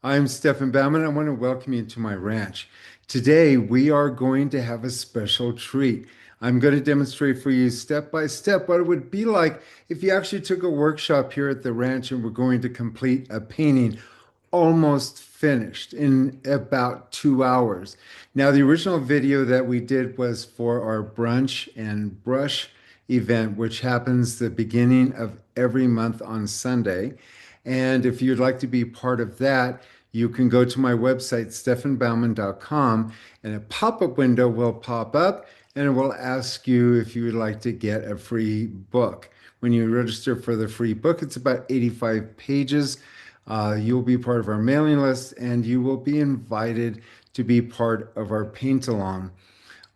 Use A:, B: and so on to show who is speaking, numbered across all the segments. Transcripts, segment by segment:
A: I'm Stefan Baumann. I want to welcome you to my ranch. Today, we are going to have a special treat. I'm going to demonstrate for you step by step what it would be like if you actually took a workshop here at the ranch and we're going to complete a painting almost finished in about 2 hours. Now, the original video that we did was for our brunch and brush event, which happens the beginning of every month on Sunday. And if you'd like to be part of that, you can go to my website, stefanbaumann.com, and a pop-up window will pop up and it will ask you if you would like to get a free book. When you register for the free book, it's about 85 pages. You'll be part of our mailing list and you will be invited to be part of our paint along.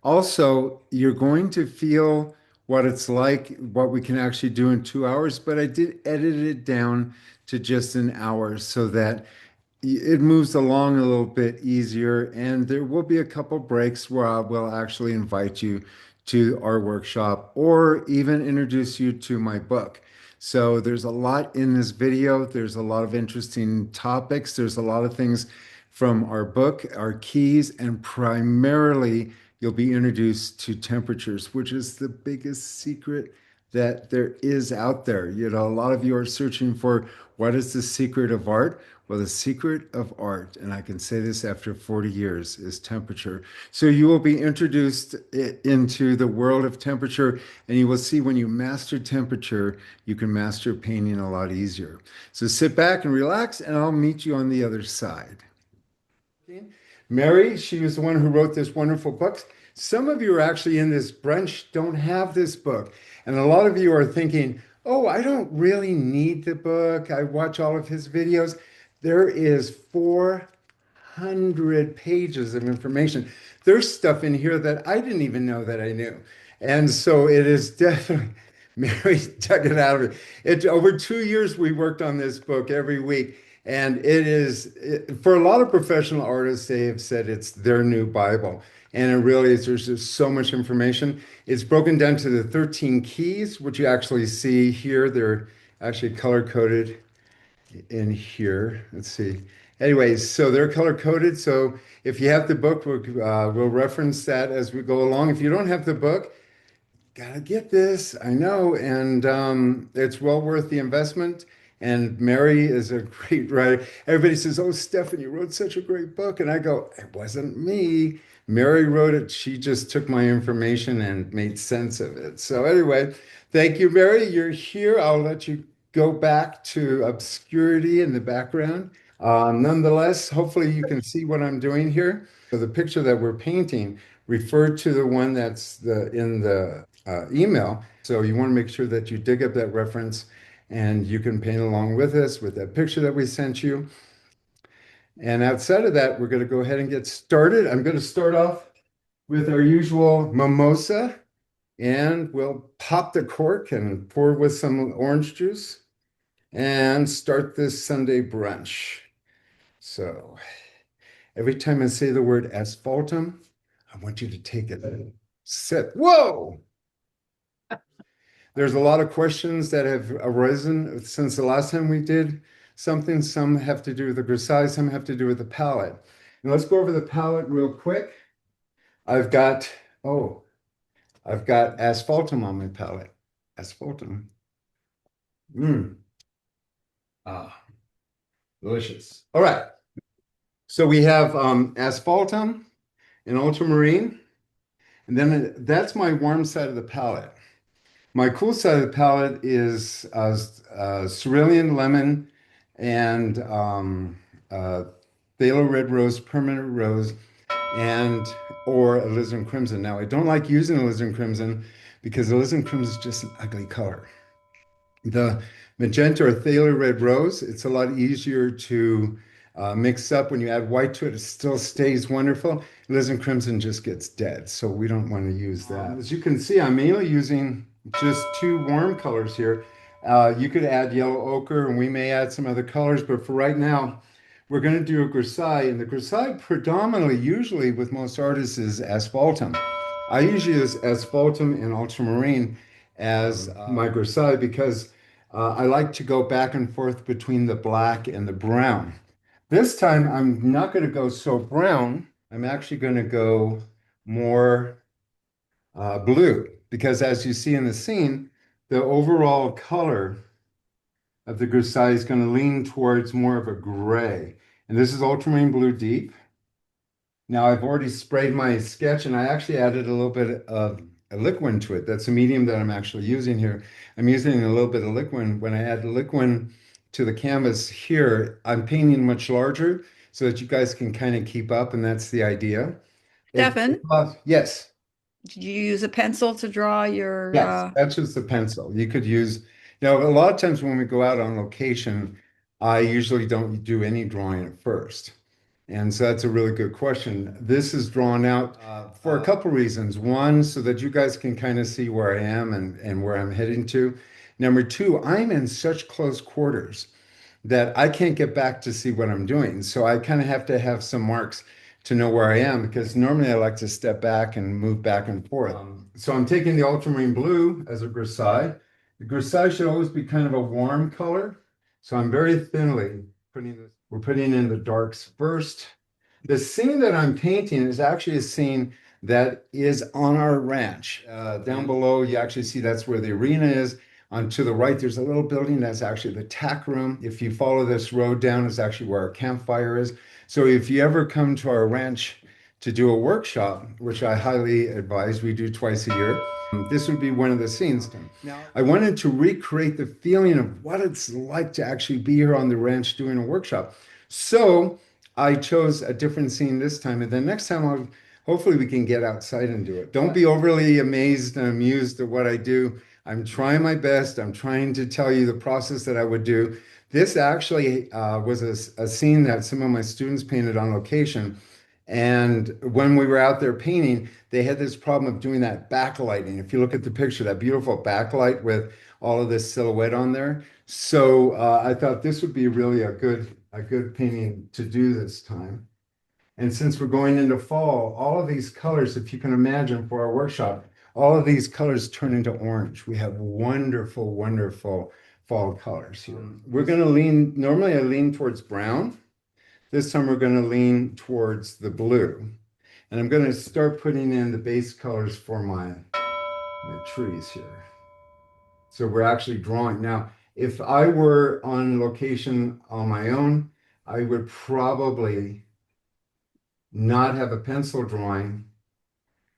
A: Also, you're going to feel what it's like, what we can actually do in 2 hours, but I did edit it down to just an hour so that it moves along a little bit easier. And there will be a couple breaks where I will actually invite you to our workshop or even introduce you to my book. So there's a lot in this video. There's a lot of interesting topics. There's a lot of things from our book, our keys, and primarily you'll be introduced to temperatures, which is the biggest secret that there is out there. You know, a lot of you are searching for what is the secret of art? Well, the secret of art, and I can say this after 40 years, is temperature. So you will be introduced into the world of temperature, and you will see when you master temperature, you can master painting a lot easier. So sit back and relax, and I'll meet you on the other side. Mary, she was the one who wrote this wonderful book. Some of you are actually in this brunch, don't have this book. And a lot of you are thinking, oh, I don't really need the book. I watch all of his videos. There is 400 pages of information. There's stuff in here that I didn't even know that I knew. And so it is definitely, Mary dug it out of it. Over 2 years, we worked on this book every week. And for a lot of professional artists, they have said it's their new Bible. And it really is, there's just so much information. It's broken down to the 13 keys, which you actually see here. They're actually color coded in here. Let's see. Anyways, so they're color coded. So if you have the book, we'll reference that as we go along. If you don't have the book, gotta get this. I know. And it's well worth the investment. And Mary is a great writer. Everybody says, oh, Stefan, you wrote such a great book. And I go, it wasn't me. Mary wrote it. She just took my information and made sense of it. So anyway, thank you, Mary. You're here. I'll let you go back to obscurity in the background. Nonetheless, hopefully you can see what I'm doing here. So the picture that we're painting referred to the one that's in the email. So you want to make sure that you dig up that reference and you can paint along with us with that picture that we sent you. And outside of that, we're going to go ahead and get started. I'm going to start off with our usual mimosa, and we'll pop the cork and pour with some orange juice and start this Sunday brunch. So every time I say the word asphaltum, I want you to take a sip. Whoa! There's a lot of questions that have arisen since the last time we did something. Some have to do with the Grisaille, some have to do with the palette. And let's go over the palette real quick. I've got, oh, I've got asphaltum on my palette. Asphaltum. Mmm. Ah, delicious. All right. So we have asphaltum and ultramarine. And then that's my warm side of the palette. My cool side of the palette is cerulean lemon and phthalo red rose, permanent rose, and or alizarin crimson. Now, I don't like using alizarin crimson because alizarin crimson is just an ugly color. The magenta or phthalo red rose, it's a lot easier to mix up. When you add white to it, it still stays wonderful. Alizarin crimson just gets dead, so we don't want to use that. As you can see, I'm mainly using just two warm colors here. You could add yellow ochre, and we may add some other colors, but for right now, we're going to do a grisaille. And the grisaille predominantly, usually with most artists, is asphaltum. I usually use asphaltum and ultramarine as my grisaille because I like to go back and forth between the black and the brown. This time I'm not going to go so brown. I'm actually going to go more blue because as you see in the scene, the overall color of the Grisaille is going to lean towards more of a gray. And this is ultramarine blue deep. Now I've already sprayed my sketch and I actually added a little bit of a liquid to it. That's a medium that I'm actually using here. I'm using a little bit of liquid. When I add liquid to the canvas here, I'm painting much larger so that you guys can kind of keep up, and that's the idea.
B: Stefan,
A: Yes,
B: did you use a pencil to draw your
A: yes, that's just the pencil. You could use, a lot of times when we go out on location, I usually don't do any drawing at first. And so that's a really good question. This is drawn out for a couple reasons. One, so that you guys can kind of see where I am and where I'm heading to. Number two, I'm in such close quarters that I can't get back to see what I'm doing. So I kind of have to have some marks to know where I am because normally I like to step back and move back and forth. So I'm taking the ultramarine blue as a grisaille. The grisaille should always be kind of a warm color. So I'm very thinly putting this, we're putting in the darks first. The scene that I'm painting is actually a scene that is on our ranch. Down below, you actually see that's where the arena is. On to the right, there's a little building that's actually the tack room. If you follow this road down, is actually where our campfire is. So if you ever come to our ranch to do a workshop, which I highly advise, we do twice a year, this would be one of the scenes. I wanted to recreate the feeling of what it's like to actually be here on the ranch doing a workshop. So I chose a different scene this time, and then next time hopefully we can get outside and do it. Don't be overly amazed and amused at what I do. I'm trying my best. I'm trying to tell you the process that I would do. This actually was a scene that some of my students painted on location. And when we were out there painting, they had this problem of doing that backlighting. If you look at the picture, that beautiful backlight with all of this silhouette on there. So I thought this would be really a good painting to do this time. And since we're going into fall, all of these colors, if you can imagine for our workshop, all of these colors turn into orange. We have wonderful, wonderful fall colors here. We're going to lean, normally I lean towards brown. This time we're going to lean towards the blue. And I'm going to start putting in the base colors for my trees here. So we're actually drawing. Now, if I were on location on my own, I would probably not have a pencil drawing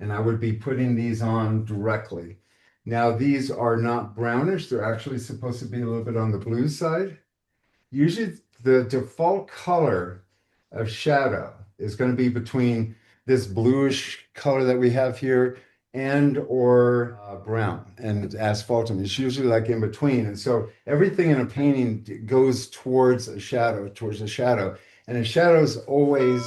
A: and I would be putting these on directly. Now, these are not brownish. They're actually supposed to be a little bit on the blue side. Usually the default color of shadow is going to be between this bluish color that we have here and or brown and asphaltum. It's usually like in between. And so everything in a painting goes towards a shadow, And a shadow is always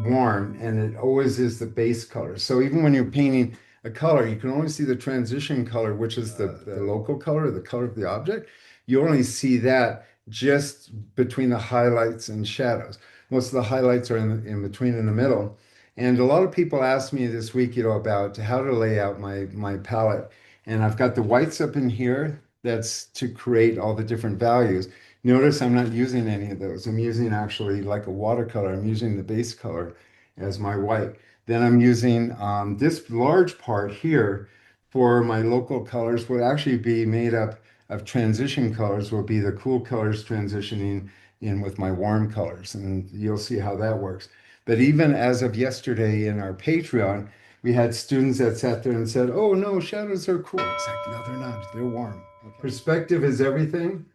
A: warm and it always is the base color. So even when you're painting a color, you can only see the transition color, which is the local color, the color of the object. You only see that just between the highlights and shadows. Most of the highlights are in between in the middle. And a lot of people ask me this week, about how to lay out my palette. And I've got the whites up in here. That's to create all the different values. Notice I'm not using any of those. I'm using actually like a watercolor. I'm using the base color as my white. Then I'm using this large part here for my local colors will actually be made up of transition colors, will be the cool colors transitioning in with my warm colors. And you'll see how that works. But even as of yesterday in our Patreon, we had students that sat there and said, "Oh no, shadows are cool." It's like, no, they're not. They're warm. Okay. Perspective is everything.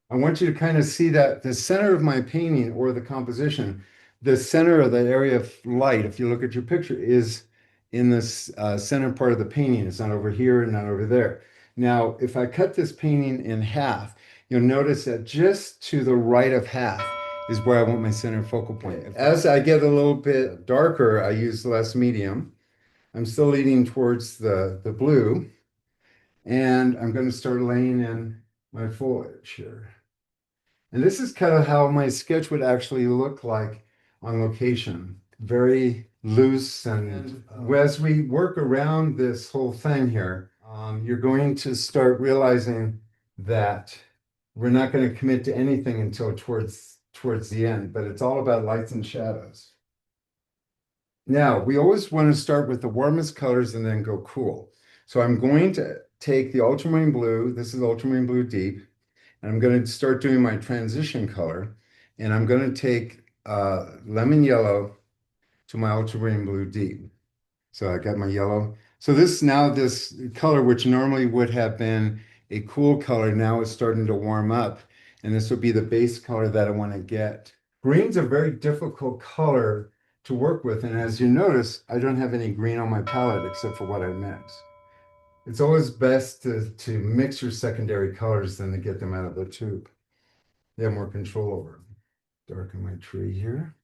A: I want you to kind of see that the center of my painting or the composition, the center of the area of light, if you look at your picture, is in this center part of the painting. It's not over here and not over there. Now, if I cut this painting in half, you'll notice that just to the right of half is where I want my center focal point. As I get a little bit darker, I use less medium. I'm still leaning towards the blue, and I'm going to start laying in my foliage here. And this is kind of how my sketch would actually look like on location. Very loose. And as we work around this whole thing here, you're going to start realizing that we're not going to commit to anything until towards towards the end, but it's all about lights and shadows. Now, we always want to start with the warmest colors and then go cool. So I'm going to take the ultramarine blue. This is ultramarine blue deep. And I'm going to start doing my transition color. And I'm going to take lemon yellow to my ultramarine blue deep. So I got my yellow. So this color, which normally would have been a cool color, now is starting to warm up. And this will be the base color that I want to get. Green's a very difficult color to work with. And as you notice, I don't have any green on my palette except for what I mix. It's always best to mix your secondary colors than to get them out of the tube. You have more control over them. Darken my tree here.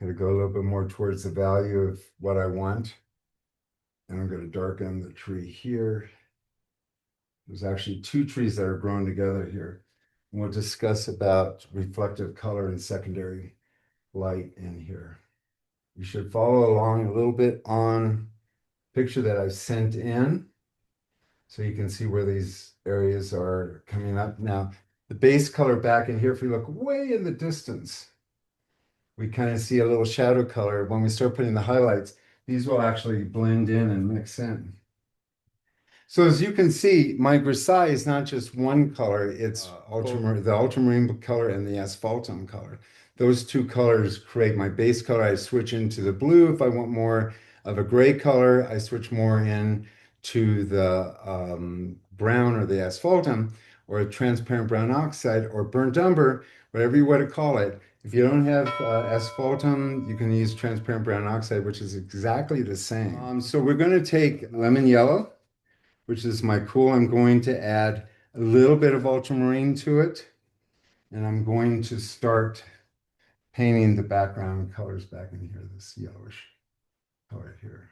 A: Going to go a little bit more towards the value of what I want. And I'm going to darken the tree here. There's actually two trees that are grown together here. And we'll discuss about reflective color and secondary light in here. You should follow along a little bit on picture that I've sent in so you can see where these areas are coming up. Now, the base color back in here, if we look way in the distance, we kind of see a little shadow color. When we start putting the highlights, these will actually blend in and mix in. So as you can see, my Grisaille is not just one color, it's the ultramarine color and the asphaltum color. Those two colors create my base color. I switch into the blue if I want more of a gray color. I switch more in to the brown or the asphaltum or a transparent brown oxide or burnt umber, whatever you want to call it. If you don't have asphaltum, you can use transparent brown oxide, which is exactly the same. So we're going to take lemon yellow, which is my cool. I'm going to add a little bit of ultramarine to it, and I'm going to start painting the background colors back in here, this yellowish color here.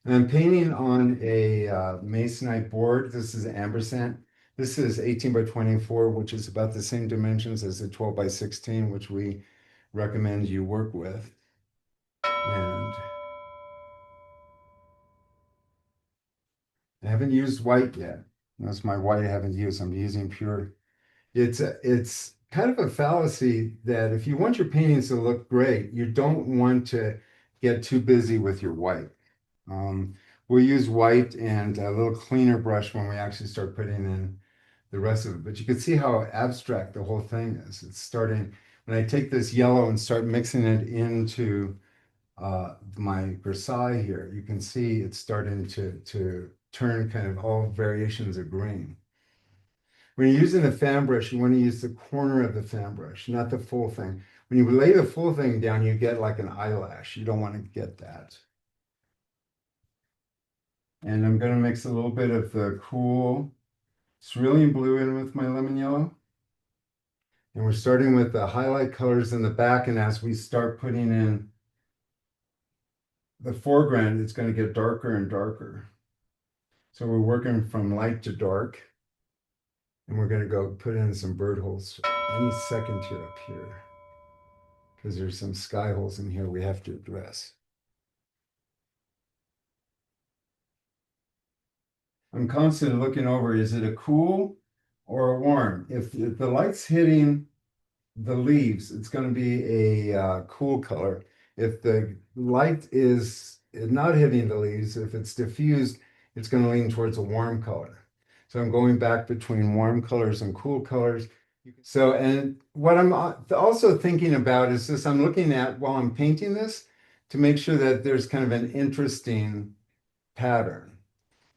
A: And I'm painting on a masonite board. This is ambersand. This is 18 by 24, which is about the same dimensions as the 12 by 16, which we recommend you work with. And I haven't used white yet. That's my white I haven't used. I'm using pure. It's kind of a fallacy that if you want your paintings to look great, you don't want to get too busy with your white. We'll use white and a little cleaner brush when we actually start putting in the rest of it. But you can see how abstract the whole thing is. It's starting, when I take this yellow and start mixing it into my Grisaille here, you can see it's starting to turn kind of all variations of green. When you're using the fan brush, you want to use the corner of the fan brush, not the full thing. When you lay the full thing down, you get like an eyelash. You don't want to get that. And I'm going to mix a little bit of the cool cerulean blue in with my lemon yellow. And we're starting with the highlight colors in the back. And as we start putting in the foreground, it's going to get darker and darker. So we're working from light to dark. And we're going to go put in some bird holes any second here up here, because there's some sky holes in here we have to address. I'm constantly looking over, is it a cool or a warm? If the light's hitting the leaves, it's going to be a cool color. If the light is not hitting the leaves, if it's diffused, it's going to lean towards a warm color. So I'm going back between warm colors and cool colors. So, and what I'm also thinking about is this, I'm looking at while I'm painting this to make sure that there's kind of an interesting pattern,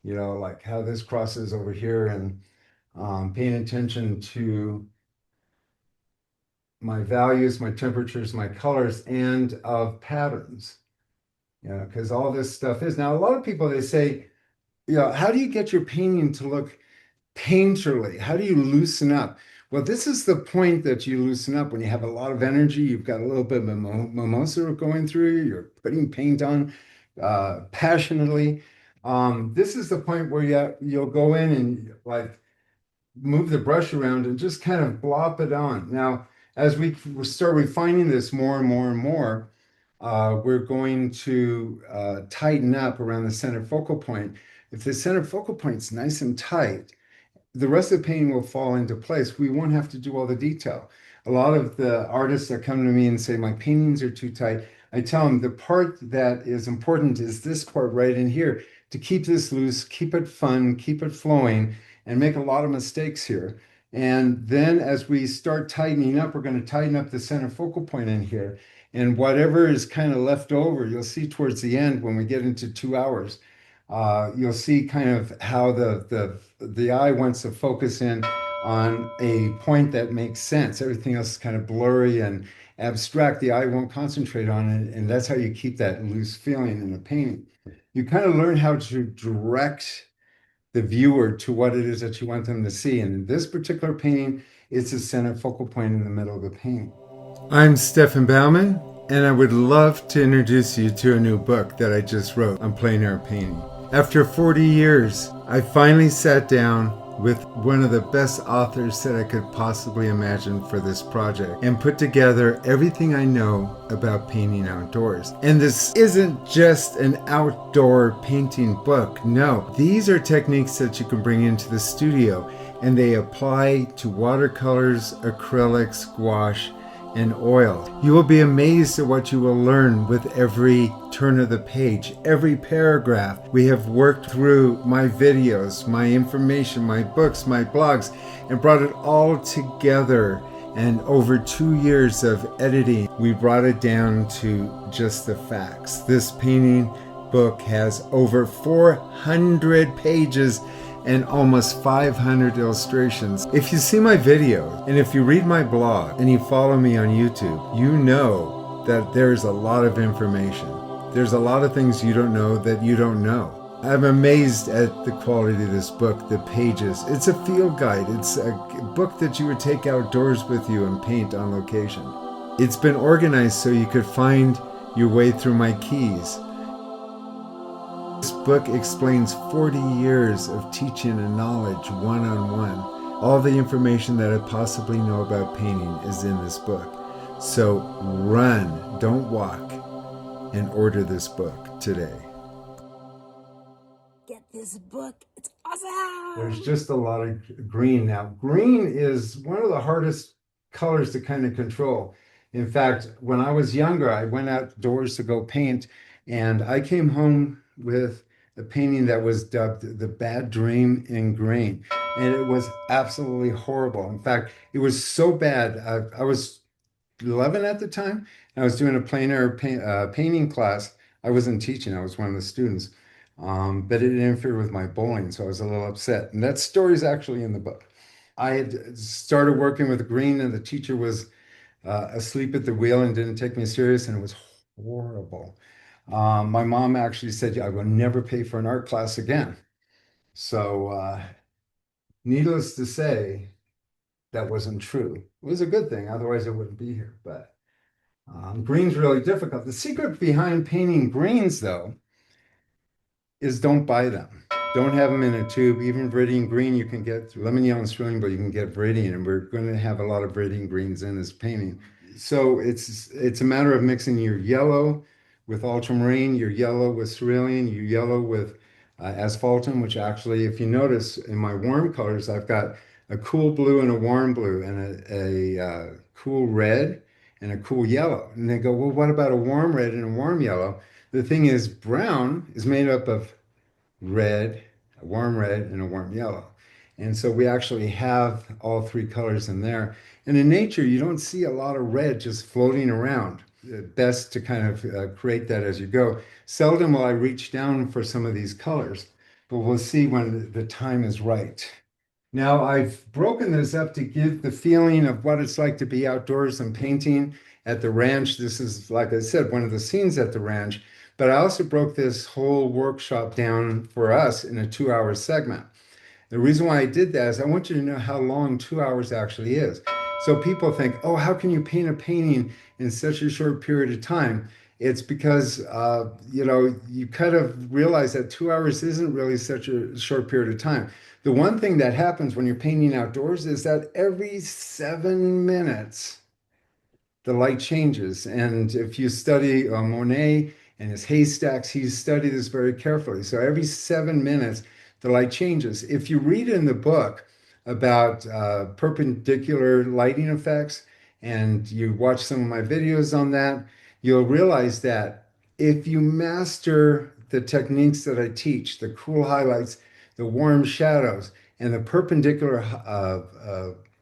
A: you know, like how this crosses over here, and paying attention to my values, my temperatures, my colors, and of patterns, you know, because all this stuff is. Now, a lot of people, they say, you know, how do you get your painting to look painterly? How do you loosen up? Well, this is the point that you loosen up when you have a lot of energy. You've got a little bit of mimosa going through you. You're putting paint on passionately. This is the point where you'll go in and like move the brush around and just kind of blop it on. Now, as we start refining this more and more and more, we're going to tighten up around the center focal point. If the center focal point's nice and tight, the rest of the painting will fall into place. We won't have to do all the detail. A lot of the artists that come to me and say, my paintings are too tight, I tell them the part that is important is this part right in here to keep this loose, keep it fun, keep it flowing, and make a lot of mistakes here. And then as we start tightening up, we're going to tighten up the center focal point in here. And whatever is kind of left over, you'll see towards the end when we get into 2 hours, you'll see kind of how the eye wants to focus in on a point that makes sense. Everything else is kind of blurry and abstract. The eye won't concentrate on it, and that's how you keep that loose feeling in the painting. You kind of learn how to direct the viewer to what it is that you want them to see. And in this particular painting, it's a center focal point in the middle of the painting. I'm Stefan Baumann, and I would love to introduce you to a new book that I just wrote on plein air painting. After 40 years, I finally sat down with one of the best authors that I could possibly imagine for this project and put together everything I know about painting outdoors. And this isn't just an outdoor painting book. No, these are techniques that you can bring into the studio, and they apply to watercolors, acrylics, gouache, and oil. You will be amazed at what you will learn with every turn of the page, every paragraph. We have worked through my videos, my information, my books, my blogs, and brought it all together. And over 2 years of editing, we brought it down to just the facts. This painting book has over 400 pages and almost 500 illustrations. If you see my videos and if you read my blog and you follow me on YouTube, you know that there's a lot of information. There's a lot of things you don't know that you don't know. I'm amazed at the quality of this book, the pages. It's a field guide. It's a book that you would take outdoors with you and paint on location. It's been organized so you could find your way through my keys. This book explains 40 years of teaching and knowledge one-on-one. All the information that I possibly know about painting is in this book. So run, don't walk, and order this book today.
C: Get this book. It's awesome.
A: There's just a lot of green now. Green is one of the hardest colors to kind of control. In fact, when I was younger, I went outdoors to go paint, and I came home with a painting that was dubbed The Bad Dream in Green. And it was absolutely horrible. In fact, it was so bad. I was 11 at the time. And I was doing a plein air painting class. I wasn't teaching, I was one of the students. But it interfered with my bowling, so I was a little upset. And that story is actually in the book. I had started working with green, and the teacher was asleep at the wheel and didn't take me serious, and it was horrible. My mom actually said, I will never pay for an art class again. So, needless to say, that wasn't true. It was a good thing, otherwise I wouldn't be here. But green's really difficult. The secret behind painting greens, though, is don't buy them. Don't have them in a tube. Even Viridian green, you can get lemon yellow and cerulean, but you can get Viridian, and we're going to have a lot of Viridian greens in this painting. So it's a matter of mixing your yellow with ultramarine, your yellow with cerulean, your yellow with asphaltum, which actually, if you notice in my warm colors, I've got a cool blue and a warm blue and a cool red and a cool yellow. And they go, well, what about a warm red and a warm yellow? The thing is, brown is made up of red, a warm red, and a warm yellow. And so we actually have all three colors in there. And in nature, you don't see a lot of red just floating around. Best to kind of create that as you go. Seldom will I reach down for some of these colors, but we'll see when the time is right. Now, I've broken this up to give the feeling of what it's like to be outdoors and painting at the ranch. This is, like I said, one of the scenes at the ranch, but I also broke this whole workshop down for us in a 2-hour segment. The reason why I did that is I want you to know how long 2 hours actually is. So people think, oh, how can you paint a painting in such a short period of time? It's because, you kind of realize that 2 hours isn't really such a short period of time. The one thing that happens when you're painting outdoors is that every 7 minutes, the light changes. And if you study Monet and his haystacks, he's studied this very carefully. So every 7 minutes, the light changes. If you read in the book, about perpendicular lighting effects, and you watch some of my videos on that, you'll realize that if you master the techniques that I teach, the cool highlights, the warm shadows, and the perpendicular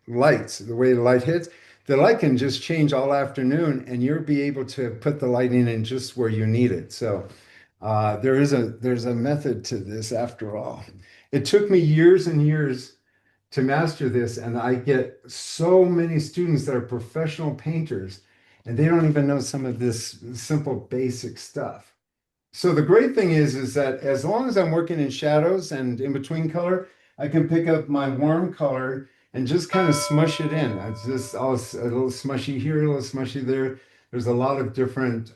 A: lights, the way the light hits, the light can just change all afternoon, and you'll be able to put the lighting in just where you need it. So there's a method to this after all. It took me years and years to master this, and I get so many students that are professional painters, and they don't even know some of this simple basic stuff. So the great thing is that as long as I'm working in shadows and in between color, I can pick up my warm color and just kind of smush it in. It's just all a little smushy here, a little smushy there. There's a lot of different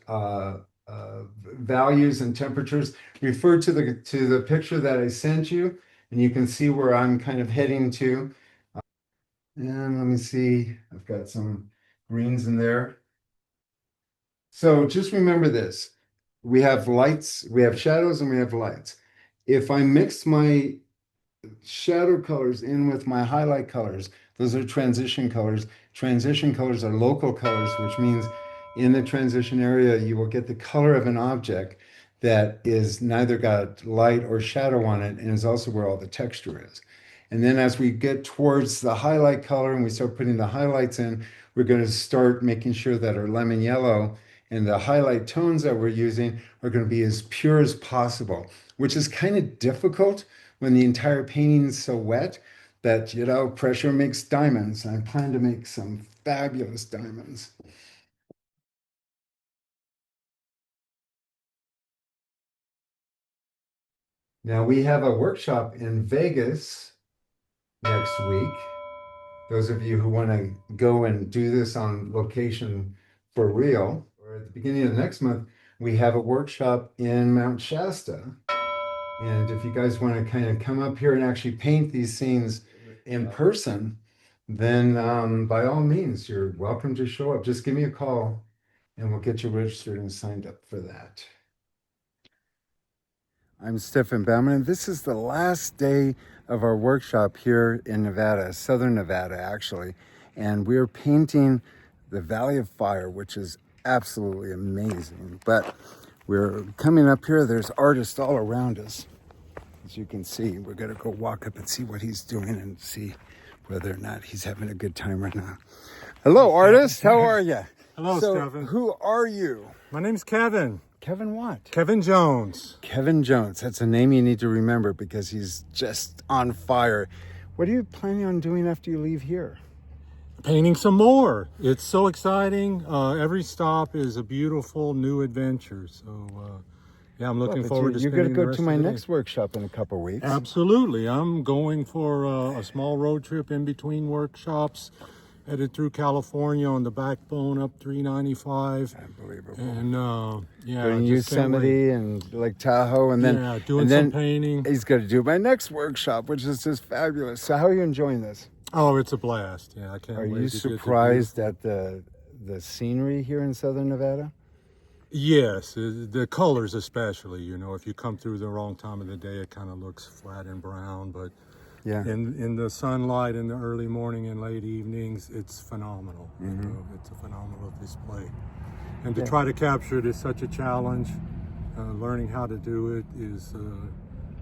A: values and temperatures. Refer to the picture that I sent you, and you can see where I'm kind of heading to. And let me see, I've got some greens in there. So just remember this. We have lights, we have shadows, and we have lights. If I mix my shadow colors in with my highlight colors, those are transition colors. Transition colors are local colors, which means in the transition area, you will get the color of an object that is neither got light or shadow on it and is also where all the texture is. And then as we get towards the highlight color and we start putting the highlights in, we're going to start making sure that our lemon yellow and the highlight tones that we're using are going to be as pure as possible, which is kind of difficult when the entire painting is so wet. But, pressure makes diamonds. I plan to make some fabulous diamonds. Now we have a workshop in Vegas next week. Those of you who want to go and do this on location for real, or at the beginning of next month, we have a workshop in Mount Shasta. And if you guys want to kind of come up here and actually paint these scenes in person, then by all means, you're welcome to show up. Just give me a call and we'll get you registered and signed up for that. I'm Stefan Baumann, and this is the last day of our workshop here in Nevada, Southern Nevada, actually. And we're painting the Valley of Fire, which is absolutely amazing. But we're coming up here, there's artists all around us. As you can see, we're gonna go walk up and see what he's doing and see whether or not he's having a good time right now. Hello, artist, how are you?
D: Hello, Stefan.
A: Who are you?
D: My name's Kevin.
A: Kevin what?
D: Kevin Jones.
A: Kevin Jones. That's a name you need to remember because he's just on fire. What are you planning on doing after you leave here?
D: Painting some more. It's so exciting. Every stop is a beautiful new adventure. So, yeah, I'm looking forward to
A: You're
D: spending
A: going to
D: the
A: go
D: rest
A: to
D: of
A: my
D: the day.
A: next workshop in a couple of weeks.
D: Absolutely. I'm going for a small road trip in between workshops, headed through California on the backbone up 395.
A: Unbelievable.
D: And, yeah.
A: Going
D: just can't wait.
A: Yosemite and Lake Tahoe, and then
D: Yeah, doing
A: and then
D: some painting.
A: he's going to do my next workshop, which is just fabulous. So, how are you enjoying this?
D: Oh, it's a blast. Yeah, I can't
A: Are
D: wait
A: you
D: to get to do-
A: surprised at the scenery here in Southern Nevada?
D: Yes, the colors especially. If you come through the wrong time of the day, it kind of looks flat and brown. But
A: Yeah.
D: in the sunlight in the early morning and late evenings, it's phenomenal. It's a phenomenal display. And to try to capture it is such a challenge. Learning how to do it is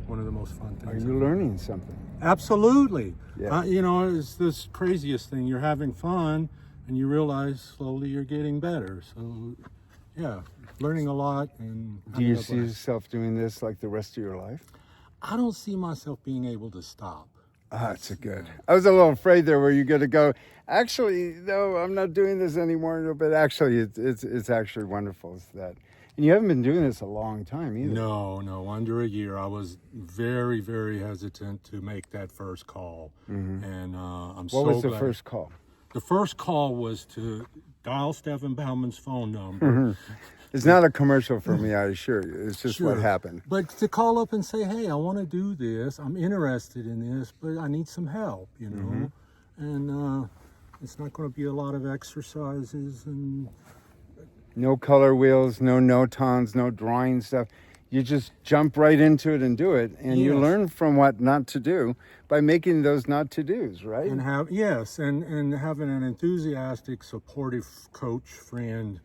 D: one of the most fun
A: Are
D: things.
A: you learning something?
D: Absolutely.
A: Yeah.
D: It's this craziest thing. You're having fun, and you realize slowly you're getting better. So, yeah, learning a lot. And
A: Do you
D: having a
A: see
D: blast.
A: yourself doing this like the rest of your life?
D: I don't see myself being able to stop.
A: Ah, it's a good. I was a little afraid there where you're going to go, actually, no, I'm not doing this anymore. No, but actually, it's actually wonderful. It's that. And you haven't been doing this a long time either.
D: No, under a year. I was very, very hesitant to make that first call. And I'm so
A: What was the
D: glad.
A: first call?
D: The first call was to dial Stefan Baumann's phone number.
A: It's not a commercial for me, I assure you. It's just what
D: Sure.
A: happened.
D: But to call up and say, hey, I want to do this. I'm interested in this, but I need some help, And it's not going to be a lot of exercises and
A: No color wheels, no tones, no drawing stuff. you just jump right into it and do it, and you
D: Yes.
A: learn from what not to do by making those not to dos, right?
D: And and having an enthusiastic, supportive coach friend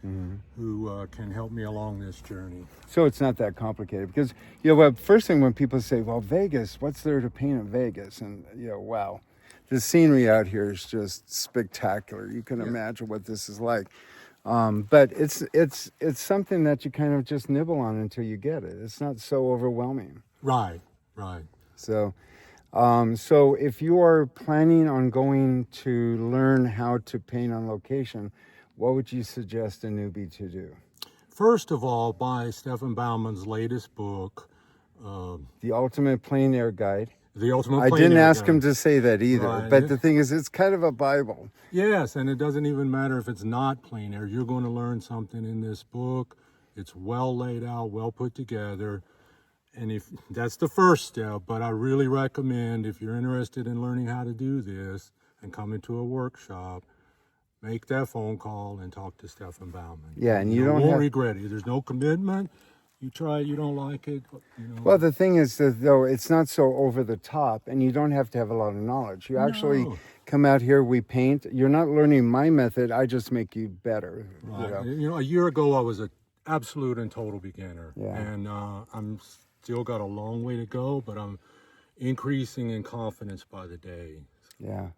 D: who can help me along this journey.
A: So it's not that complicated, because well, first thing when people say, well, Vegas, what's there to paint in Vegas? And wow, the scenery out here is just spectacular. You can imagine what this is like. But it's something that you kind of just nibble on until you get it. It's not so overwhelming.
D: Right.
A: So so if you are planning on going to learn how to paint on location, what would you suggest a newbie to do?
D: First of all, buy Stefan Baumann's latest book,
A: The Ultimate Plein Air Guide.
D: The Ultimate
A: I
D: Plein
A: didn't
D: Air
A: ask him
D: Guide.
A: to say that either,
D: Right.
A: but the thing is, it's kind of a Bible.
D: Yes, and it doesn't even matter if it's not plein air. You're going to learn something in this book. It's well laid out, well put together. And if that's the first step, but I really recommend, if you're interested in learning how to do this and come into a workshop, make that phone call and talk to Stefan Baumann.
A: Yeah, and you
D: won't
A: don't have...
D: regret it. There's no commitment. You try it, you don't like it.
A: Well, the thing is that, though, it's not so over the top, and you don't have to have a lot of knowledge. You actually come out here, we paint. You're not learning my method. I just make you better.
D: Right. A year ago, I was an absolute and total beginner.
A: Yeah.
D: And I'm still got a long way to go, but I'm increasing in confidence by the day.
A: Yeah,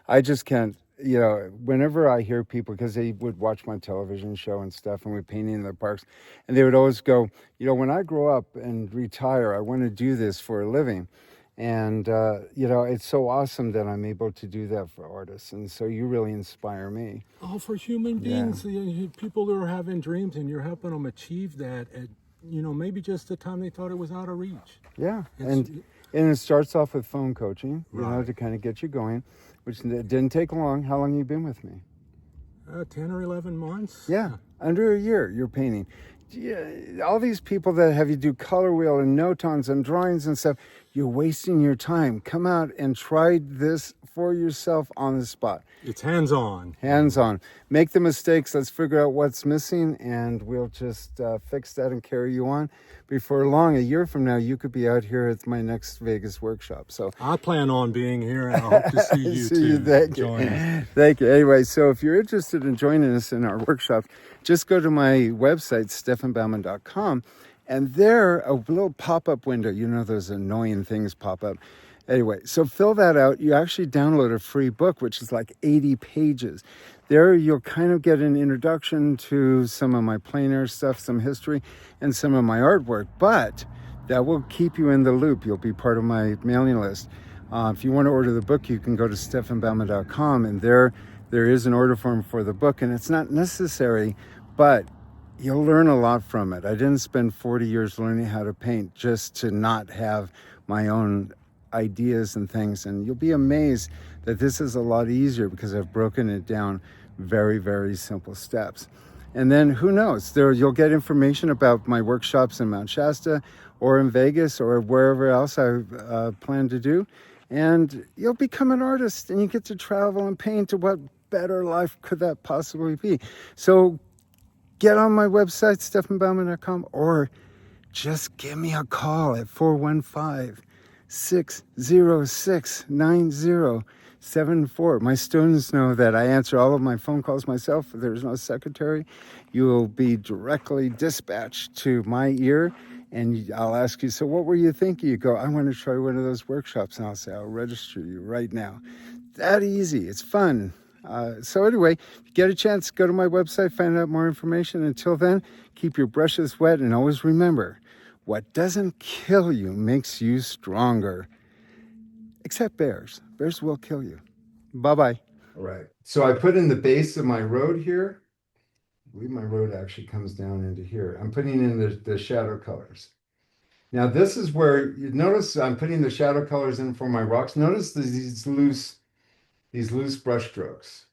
A: I just can't, whenever I hear people, because they would watch my television show and stuff, and we're painting in the parks, and they would always go, when I grow up and retire, I want to do this for a living. And, it's so awesome that I'm able to do that for artists. And so you really inspire me.
D: Oh, for human beings, people that are having dreams, and you're helping them achieve that at, maybe just the time they thought it was out of reach.
A: Yeah, and it starts off with phone coaching, to kind of get you going, which didn't take long. How long have you been with me?
D: 10 or 11 months.
A: Yeah, under a year you're painting. Yeah, all these people that have you do color wheel and no-tones and drawings and stuff, you're wasting your time. Come out and try this for yourself on the spot.
D: It's hands-on.
A: Hands-on. Make the mistakes. Let's figure out what's missing, and we'll just fix that and carry you on. Before long, a year from now, you could be out here at my next Vegas workshop. So
D: I plan on being here, and I hope to see you too.
A: Thank you.
D: Join us.
A: Thank you. Anyway, so if you're interested in joining us in our workshop, just go to my website, stefanbaumann.com, and there, a little pop-up window, those annoying things pop up. Anyway, so fill that out. You actually download a free book, which is like 80 pages. There you'll kind of get an introduction to some of my plein air stuff, some history, and some of my artwork, but that will keep you in the loop. You'll be part of my mailing list. If you want to order the book, you can go to stefanbaumann.com, and there is an order form for the book, and it's not necessary, but you'll learn a lot from it. I didn't spend 40 years learning how to paint just to not have my own ideas and things, and you'll be amazed that this is a lot easier because I've broken it down very, very simple steps. And then who knows, you'll get information about my workshops in Mount Shasta or in Vegas or wherever else I plan to do, and you'll become an artist and you get to travel and paint. What better life could that possibly be? So get on my website, stefanbaumann.com, or just give me a call at 415-606-9074. My students know that I answer all of my phone calls myself. There's no secretary. You will be directly dispatched to my ear, and I'll ask you, so what were you thinking? You go, I want to try one of those workshops. And I'll say, I'll register you right now. That easy. It's fun. So anyway, if you get a chance, go to my website, find out more information. Until then, keep your brushes wet, and always remember, what doesn't kill you makes you stronger. Except bears. Bears will kill you. Bye-bye. All right. So I put in the base of my road here. I believe my road actually comes down into here. I'm putting in the shadow colors. Now this is where you notice I'm putting the shadow colors in for my rocks. Notice these loose brush strokes.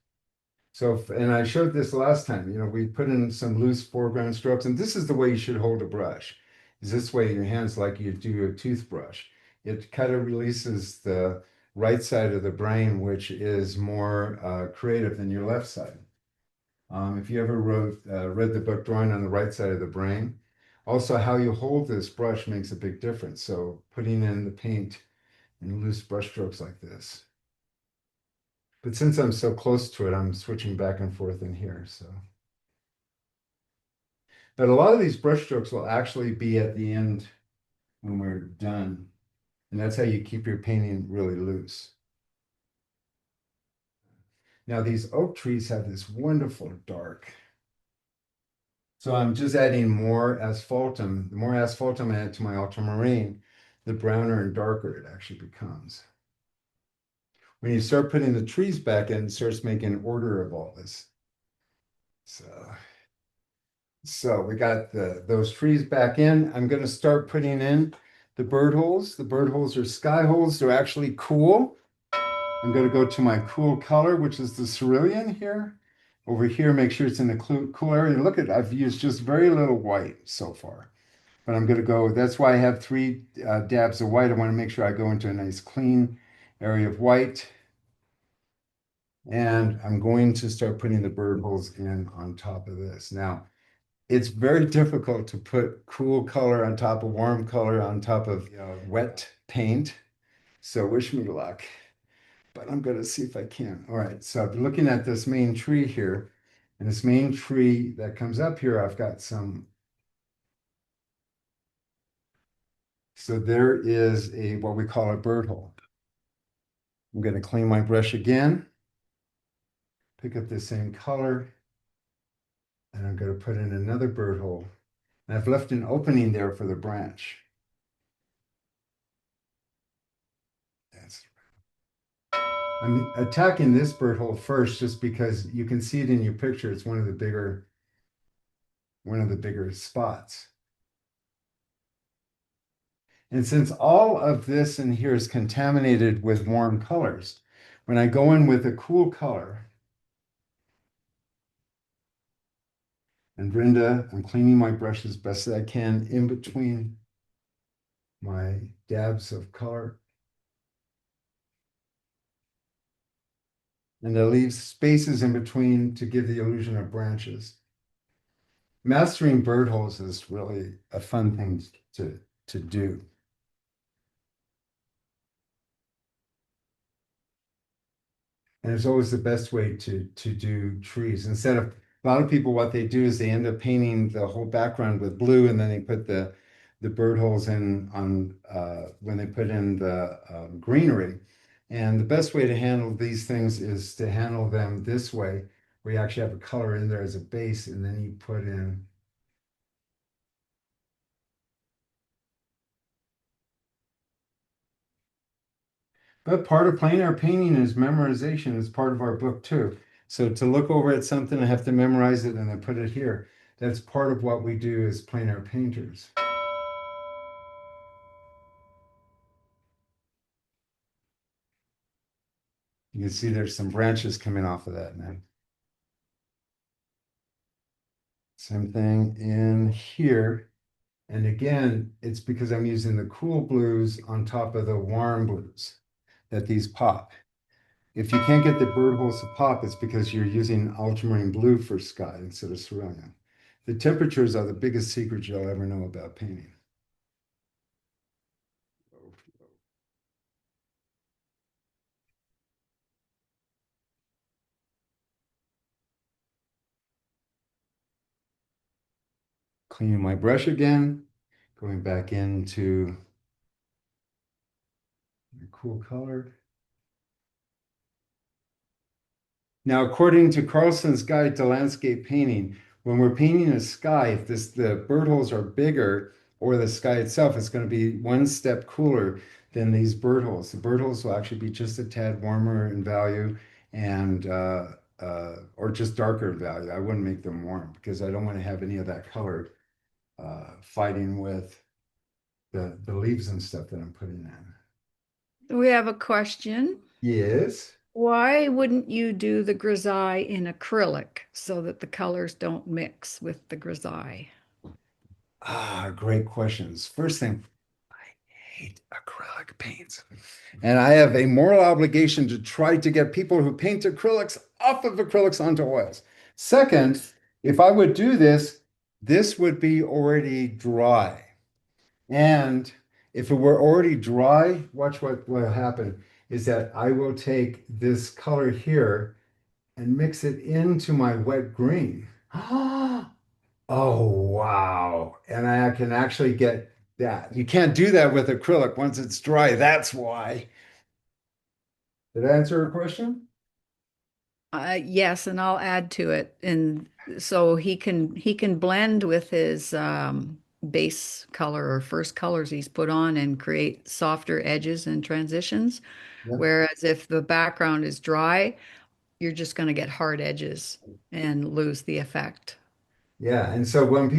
A: So, and I showed this last time, we put in some loose foreground strokes, and this is the way you should hold a brush. Is this way in your hands, like you do a toothbrush. It kind of releases the right side of the brain, which is more creative than your left side. If you ever read the book Drawing on the Right Side of the Brain, Also, how you hold this brush makes a big difference. So putting in the paint in loose brush strokes like this. But since I'm so close to it, I'm switching back and forth in here. So, but a lot of these brush strokes will actually be at the end when we're done. And that's how you keep your painting really loose. Now, these oak trees have this wonderful dark. So I'm just adding more asphaltum. The more asphaltum I add to my ultramarine, the browner and darker it actually becomes. When you start putting the trees back in, it starts making order of all this. So we got those trees back in. I'm going to start putting in the bird holes. The bird holes are sky holes. They're actually cool. I'm going to go to my cool color, which is the cerulean here. Over here, make sure it's in the cool area. Look at, I've used just very little white so far. But I'm going to go, that's why I have 3 dabs of white. I want to make sure I go into a nice clean area of white. And I'm going to start putting the bird holes in on top of this. Now, it's very difficult to put cool color on top of warm color on top of wet paint. So wish me luck. But I'm going to see if I can. All right, so I've been looking at this main tree here. And this main tree that comes up here, I've got some. So there is what we call a bird hole. I'm going to clean my brush again. Pick up the same color. And I'm going to put in another bird hole. And I've left an opening there for the branch. I'm attacking this bird hole first just because you can see it in your picture. It's one of the bigger spots. And since all of this in here is contaminated with warm colors, when I go in with a cool color, and Brenda, I'm cleaning my brush as best as I can in between my dabs of color. And I leave spaces in between to give the illusion of branches. Mastering bird holes is really a fun thing to do. And it's always the best way to do trees. Instead of a lot of people, what they do is they end up painting the whole background with blue, and then they put the bird holes in on when they put in the greenery. And the best way to handle these things is to handle them this way, where you actually have a color in there as a base, and then you put in. But part of plein air painting is memorization. It's part of our book too. So to look over at something, I have to memorize it and then put it here. That's part of what we do as plein air painters. You can see there's some branches coming off of that now. Same thing in here. And again, it's because I'm using the cool blues on top of the warm blues that these pop. If you can't get the bird holes to pop, it's because you're using ultramarine blue for sky instead of cerulean. The temperatures are the biggest secret you'll ever know about painting. Cleaning my brush again, going back into my cool color. Now, according to Carlson's Guide to Landscape Painting, when we're painting a sky, if the bird holes are bigger or the sky itself, it's going to be one step cooler than these bird holes. The bird holes will actually be just a tad warmer in value and or just darker in value. I wouldn't make them warm because I don't want to have any of that color fighting with the leaves and stuff that I'm putting in.
B: We have a question.
A: Yes.
B: Why wouldn't you do the grisaille in acrylic so that the colors don't mix with the grisaille?
A: Great questions. First thing, I hate acrylic paints. And I have a moral obligation to try to get people who paint acrylics off of acrylics onto oils. Second, if I would do this, This would be already dry. And if it were already dry, watch what will happen is that I will take this color here and mix it into my wet green. Oh, wow. And I can actually get that. You can't do that with acrylic once it's dry. That's why. Did I answer your question?
B: Yes, and I'll add to it. And so he can blend with his base color or first colors he's put on and create softer edges and transitions.
A: Yeah.
B: Whereas if the background is dry, you're just going to get hard edges and lose the effect.
A: Yeah. And so when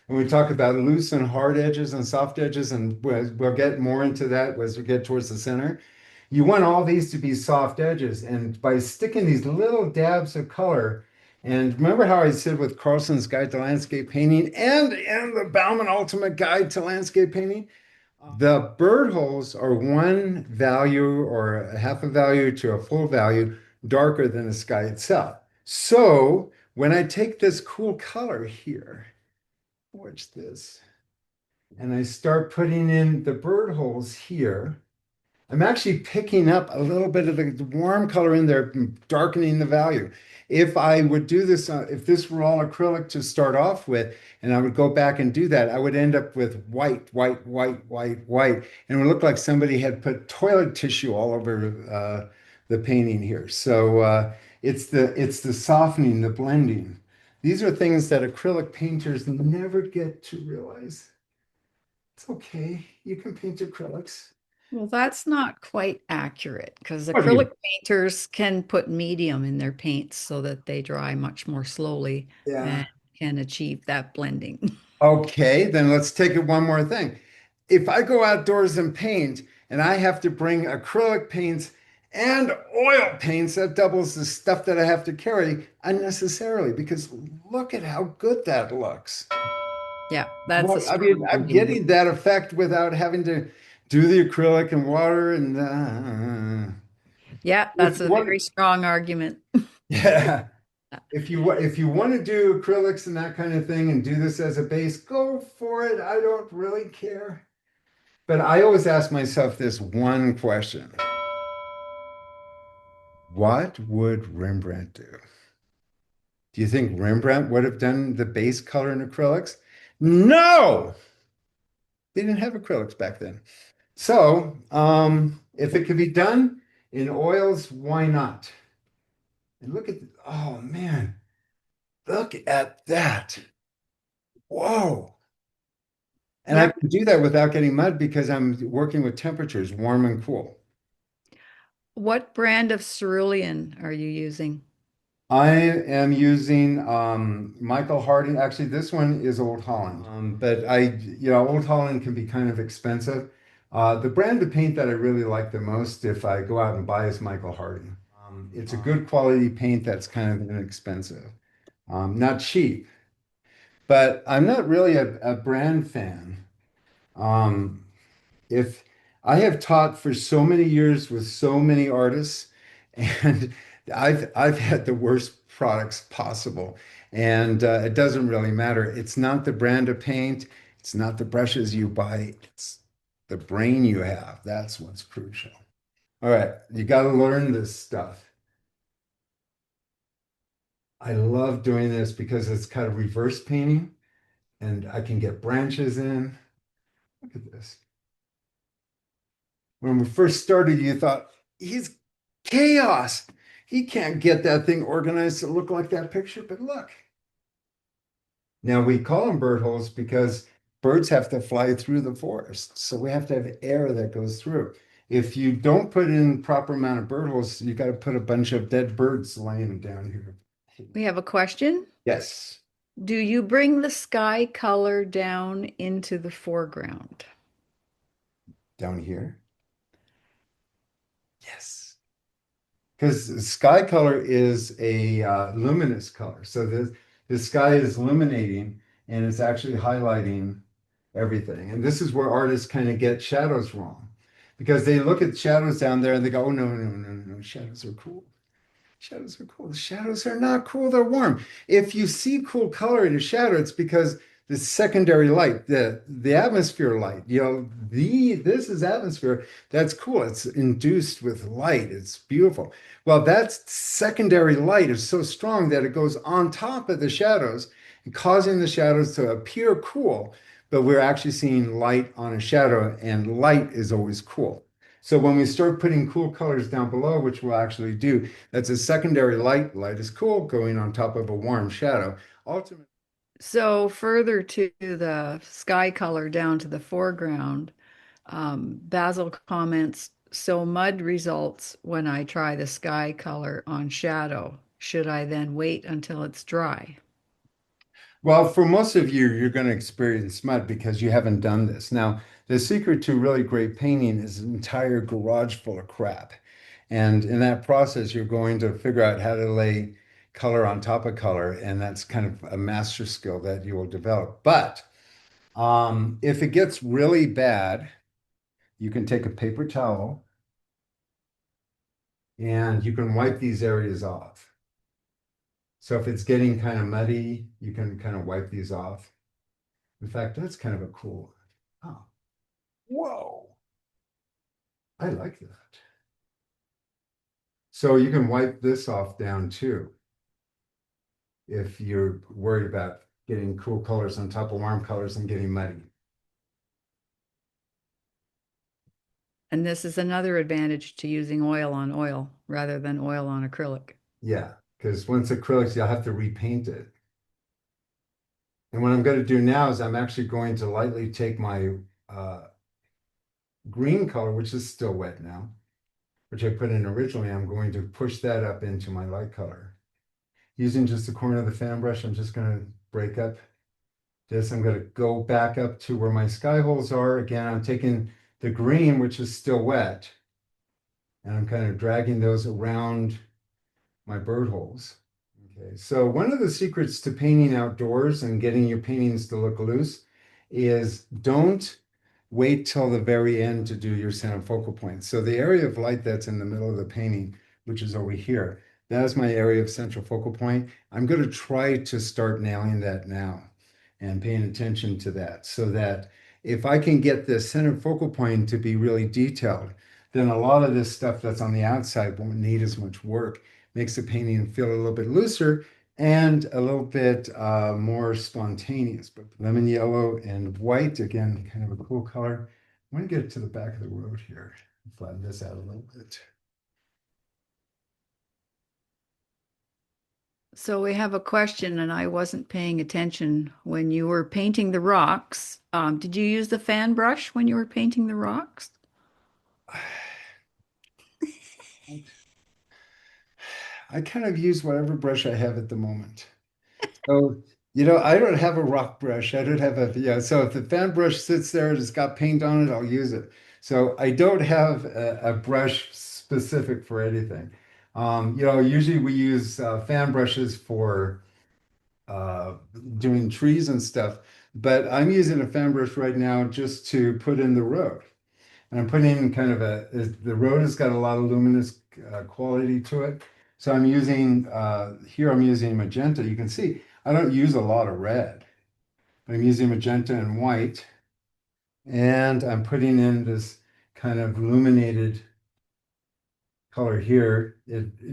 A: we talk about loose and hard edges and soft edges, and we'll get more into that as we get towards the center, you want all these to be soft edges. And by sticking these little dabs of color, and remember how I said with Carlson's Guide to Landscape Painting and the Bauman Ultimate Guide to Landscape Painting, the bird holes are one value or a half a value to a full value darker than the sky itself. So when I take this cool color here, watch this, and I start putting in the bird holes here, I'm actually picking up a little bit of the warm color in there, darkening the value. If I would do this, if this were all acrylic to start off with, and I would go back and do that, I would end up with white, white, white, white, white, and it would look like somebody had put toilet tissue all over the painting here. So it's the softening, the blending. These are things that acrylic painters never get to realize. It's okay. You can paint acrylics.
B: Well, that's not quite accurate because
A: What do you?
B: acrylic painters can put medium in their paints so that they dry much more slowly
A: Yeah.
B: and can achieve that blending.
A: Okay, then let's take it one more thing. If I go outdoors and paint and I have to bring acrylic paints and oil paints, that doubles the stuff that I have to carry unnecessarily because look at how good that looks.
B: Yeah, that's a
A: Well, I mean,
B: strong
A: I'm
B: argument.
A: getting that effect without having to do the acrylic and water and
B: Yeah,
A: if
B: that's
A: you
B: a
A: want,
B: very strong argument.
A: yeah, if you want to do acrylics and that kind of thing and do this as a base, go for it. I don't really care. But I always ask myself this one question. What would Rembrandt do? Do you think Rembrandt would have done the base color in acrylics? No, they didn't have acrylics back then. So, if it could be done in oils, why not? And look at, oh man, look at that. Whoa. And I
B: Yep.
A: can do that without getting mud because I'm working with temperatures, warm and cool.
B: What brand of cerulean are you using?
A: I am using Michael Harding. Actually, this one is Old Holland. But Old Holland can be kind of expensive. The brand of paint that I really like the most if I go out and buy is Michael Harding. It's a good quality paint that's kind of inexpensive. Not cheap, but I'm not really a brand fan. Um, if I have taught for so many years with so many artists, and I've had the worst products possible, and it doesn't really matter. It's not the brand of paint, it's not the brushes you buy, it's the brain you have. That's what's crucial. All right, you got to learn this stuff. I love doing this because it's kind of reverse painting, and I can get branches in. Look at this. When we first started, you thought, he's chaos. He can't get that thing organized to look like that picture, but look. Now we call them bird holes because birds have to fly through the forest. So we have to have air that goes through. If you don't put in proper amount of bird holes, you got to put a bunch of dead birds laying down here.
B: We have a question.
A: Yes,
B: Do you bring the sky color down into the foreground?
A: down here. Yes. Because sky color is a luminous color. So the sky is illuminating and it's actually highlighting everything. And this is where artists kind of get shadows wrong because they look at shadows down there and they go, oh, no, no, no, no, shadows are cool. Shadows are cool. The shadows are not cool, they're warm. If you see cool color in a shadow, it's because the secondary light, the atmosphere light, this is atmosphere. That's cool. It's induced with light. It's beautiful. Well, that secondary light is so strong that it goes on top of the shadows, causing the shadows to appear cool, but we're actually seeing light on a shadow, and light is always cool. So when we start putting cool colors down below, which we'll actually do, that's a secondary light. Light is cool going on top of a warm shadow. Ultimately,
B: So further to the sky color down to the foreground, Basil comments, so mud results when I try the sky color on shadow. Should I then wait until it's dry?
A: well, for most of you, you're going to experience mud because you haven't done this. Now, the secret to really great painting is an entire garage full of crap. And in that process, you're going to figure out how to lay color on top of color. And that's kind of a master skill that you will develop. But if it gets really bad, you can take a paper towel and you can wipe these areas off. So if it's getting kind of muddy, you can kind of wipe these off. In fact, that's kind of a cool, oh, whoa, I like that. So you can wipe this off down too if you're worried about getting cool colors on top of warm colors and getting muddy.
B: And this is another advantage to using oil on oil rather than oil on acrylic.
A: Yeah, because once acrylics, you'll have to repaint it. And what I'm going to do now is I'm actually going to lightly take my green color, which is still wet now, which I put in originally. I'm going to push that up into my light color. Using just the corner of the fan brush, I'm just going to break up this. I'm going to go back up to where my sky holes are. Again, I'm taking the green, which is still wet, and I'm kind of dragging those around my bird holes. Okay, so one of the secrets to painting outdoors and getting your paintings to look loose is don't wait till the very end to do your center focal point. So the area of light that's in the middle of the painting, which is over here, that is my area of central focal point. I'm going to try to start nailing that now and paying attention to that so that if I can get the center focal point to be really detailed, then a lot of this stuff that's on the outside won't need as much work. Makes the painting feel a little bit looser and a little bit more spontaneous. But lemon yellow and white, again, kind of a cool color. I'm going to get it to the back of the road here. Flatten this out a little bit.
B: So we have a question, and I wasn't paying attention when you were painting the rocks. Did you use the fan brush when you were painting the rocks?
A: I kind of use whatever brush I have at the moment. So, I don't have a rock brush. I don't have so if the fan brush sits there and it's got paint on it, I'll use it. So I don't have a brush specific for anything. Usually we use fan brushes for uh, doing trees and stuff, but I'm using a fan brush right now just to put in the road. And I'm putting in kind of the road has got a lot of luminous quality to it. So here I'm using magenta. You can see I don't use a lot of red, but I'm using magenta and white. And I'm putting in this kind of illuminated color here.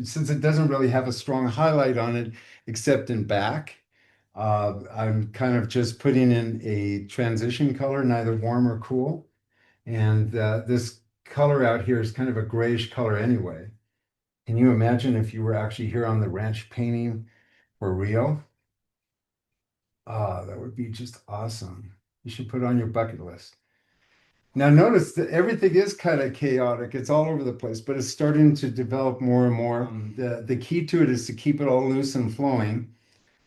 A: Since it doesn't really have a strong highlight on it, except in back, I'm kind of just putting in a transition color, neither warm or cool. And this color out here is kind of a grayish color anyway. Can you imagine if you were actually here on the ranch painting for real? Ah, that would be just awesome. You should put it on your bucket list. Now notice that everything is kind of chaotic. It's all over the place, but it's starting to develop more and more. The key to it is to keep it all loose and flowing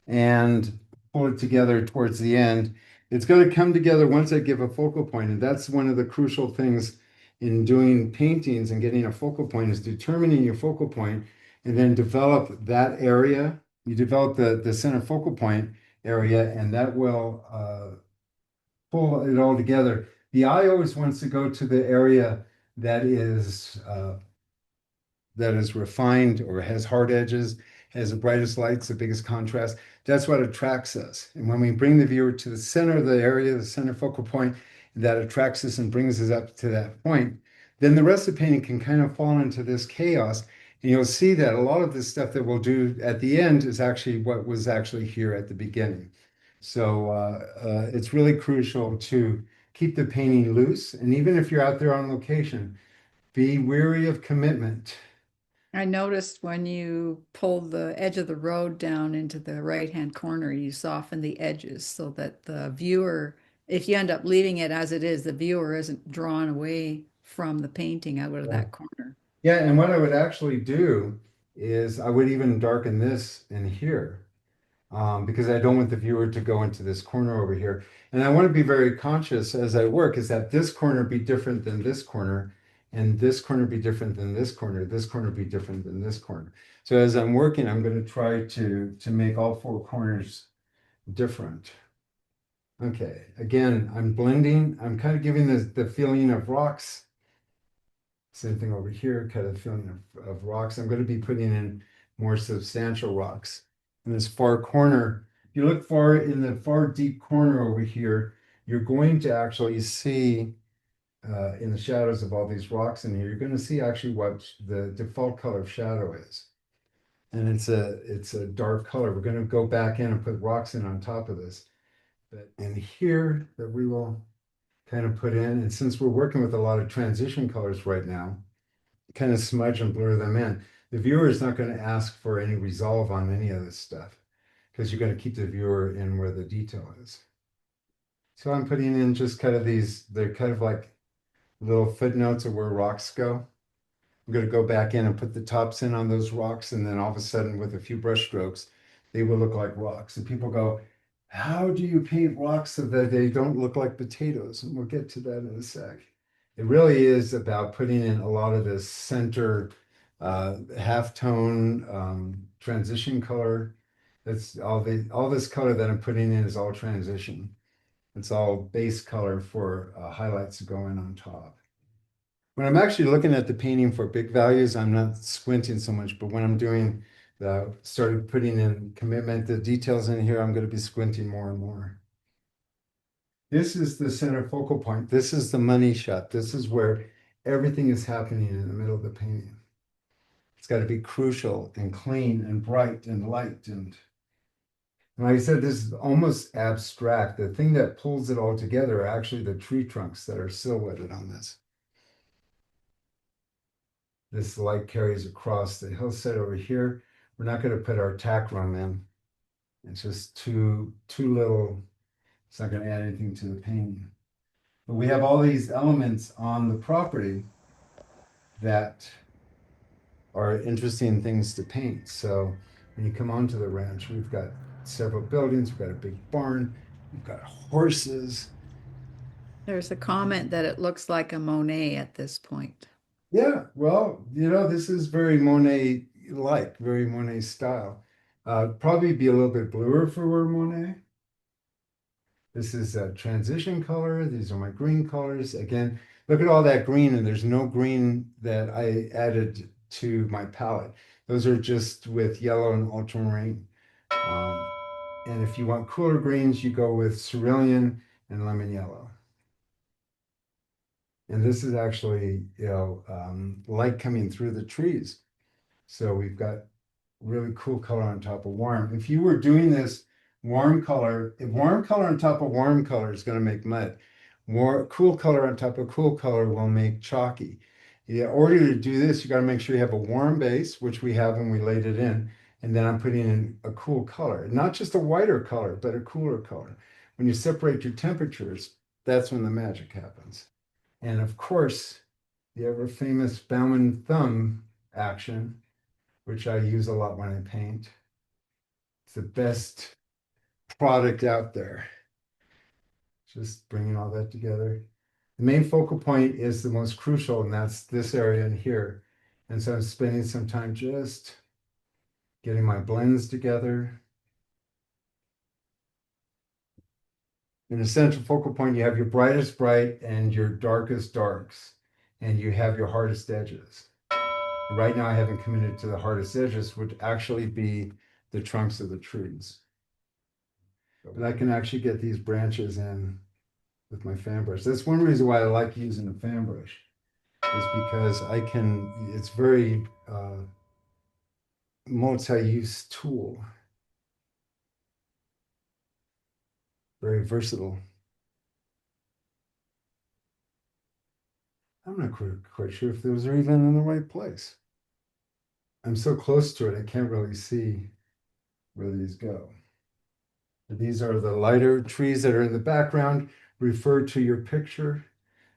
A: and pull it together towards the end. It's going to come together once I give a focal point, and that's one of the crucial things in doing paintings and getting a focal point is determining your focal point and then develop that area. You develop the center focal point area, and that will pull it all together. The eye always wants to go to the area that is that is refined or has hard edges, has the brightest lights, the biggest contrast. That's what attracts us. And when we bring the viewer to the center of the area, the center focal point, that attracts us and brings us up to that point, then the rest of the painting can kind of fall into this chaos. And you'll see that a lot of the stuff that we'll do at the end is actually what was actually here at the beginning. So it's really crucial to keep the painting loose. And even if you're out there on location, be wary of commitment.
B: I noticed when you pulled the edge of the road down into the right-hand corner, you soften the edges so that the viewer, if you end up leaving it as it is, the viewer isn't drawn away from the painting out of
A: Yeah.
B: that corner.
A: Yeah, and what I would actually do is I would even darken this in here because I don't want the viewer to go into this corner over here. And I want to be very conscious as I work is that this corner be different than this corner, and this corner be different than this corner be different than this corner. So as I'm working, I'm going to try to make all four corners different. Okay, again, I'm blending. I'm kind of giving the feeling of rocks. Same thing over here, kind of feeling of rocks. I'm going to be putting in more substantial rocks. In this far corner, if you look far in the far deep corner over here, you're going to actually see in the shadows of all these rocks in here, you're going to see actually what the default color of shadow is. And it's a dark color. We're going to go back in and put rocks in on top of this. But in here that we will kind of put in, and since we're working with a lot of transition colors right now, kind of smudge and blur them in. The viewer is not going to ask for any resolve on any of this stuff because you're going to keep the viewer in where the detail is. So I'm putting in just kind of these, they're kind of like little footnotes of where rocks go. I'm going to go back in and put the tops in on those rocks, and then all of a sudden with a few brush strokes, they will look like rocks. And people go, how do you paint rocks so that they don't look like potatoes? And we'll get to that in a sec. It really is about putting in a lot of this center halftone transition color. That's all this color that I'm putting in is all transition. It's all base color for highlights to go in on top. When I'm actually looking at the painting for big values, I'm not squinting so much, but when I'm doing started putting in commitment, the details in here, I'm going to be squinting more and more. This is the center focal point. This is the money shot. This is where everything is happening in the middle of the painting. It's got to be crucial and clean and bright and light. And like I said, this is almost abstract. The thing that pulls it all together are actually the tree trunks that are silhouetted on this. This light carries across the hillside over here. We're not going to put our tack run in. It's just too little. It's not going to add anything to the painting. But we have all these elements on the property that are interesting things to paint. So when you come onto the ranch, we've got several buildings, we've got a big barn, we've got horses.
B: There's a comment that it looks like a Monet at this point.
A: Yeah, well, this is very Monet-like, very Monet style. Probably be a little bit bluer for Monet. This is a transition color. These are my green colors. Again, look at all that green, and there's no green that I added to my palette. Those are just with yellow and ultramarine. And if you want cooler greens, you go with cerulean and lemon yellow. And this is actually, light coming through the trees. So we've got really cool color on top of warm. If you were doing this warm color on top of warm color is going to make mud. Cool color on top of cool color will make chalky. In order to do this, you got to make sure you have a warm base, which we have when we laid it in. And then I'm putting in a cool color, not just a whiter color, but a cooler color. When you separate your temperatures, that's when the magic happens. And of course, the ever famous Baumann thumb action, which I use a lot when I paint. It's the best product out there. Just bringing all that together. The main focal point is the most crucial, and that's this area in here. And so I'm spending some time just getting my blends together. In a central focal point, you have your brightest bright and your darkest darks, and you have your hardest edges. Right now, I haven't committed to the hardest edges, would actually be the trunks of the trees. But I can actually get these branches in with my fan brush. That's one reason why I like using a fan brush, is because it's very multi-use tool, very versatile. I'm not quite sure if those are even in the right place. I'm so close to it, I can't really see where these go. These are the lighter trees that are in the background, referred to your picture.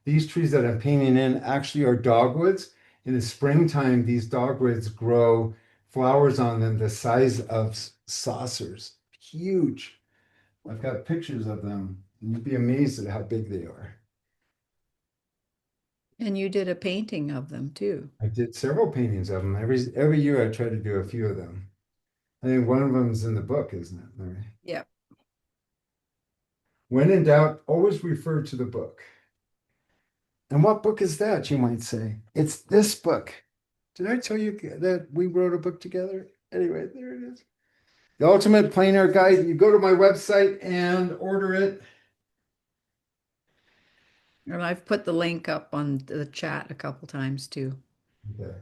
A: These trees that I'm painting in actually are dogwoods. In the springtime, these dogwoods grow flowers on them the size of saucers, huge. I've got pictures of them, and you'd be amazed at how big they are.
B: And you did a painting of them too.
A: I did several paintings of them. Every year I try to do a few of them. I think one of them is in the book, isn't it, Larry?
B: Yeah.
A: When in doubt, always refer to the book. And what book is that, you might say? It's this book. Did I tell you that we wrote a book together? Anyway, there it is. The Ultimate Plein Air Guide. You go to my website and order it.
B: And I've put the link up on the chat a couple times too.
A: Okay.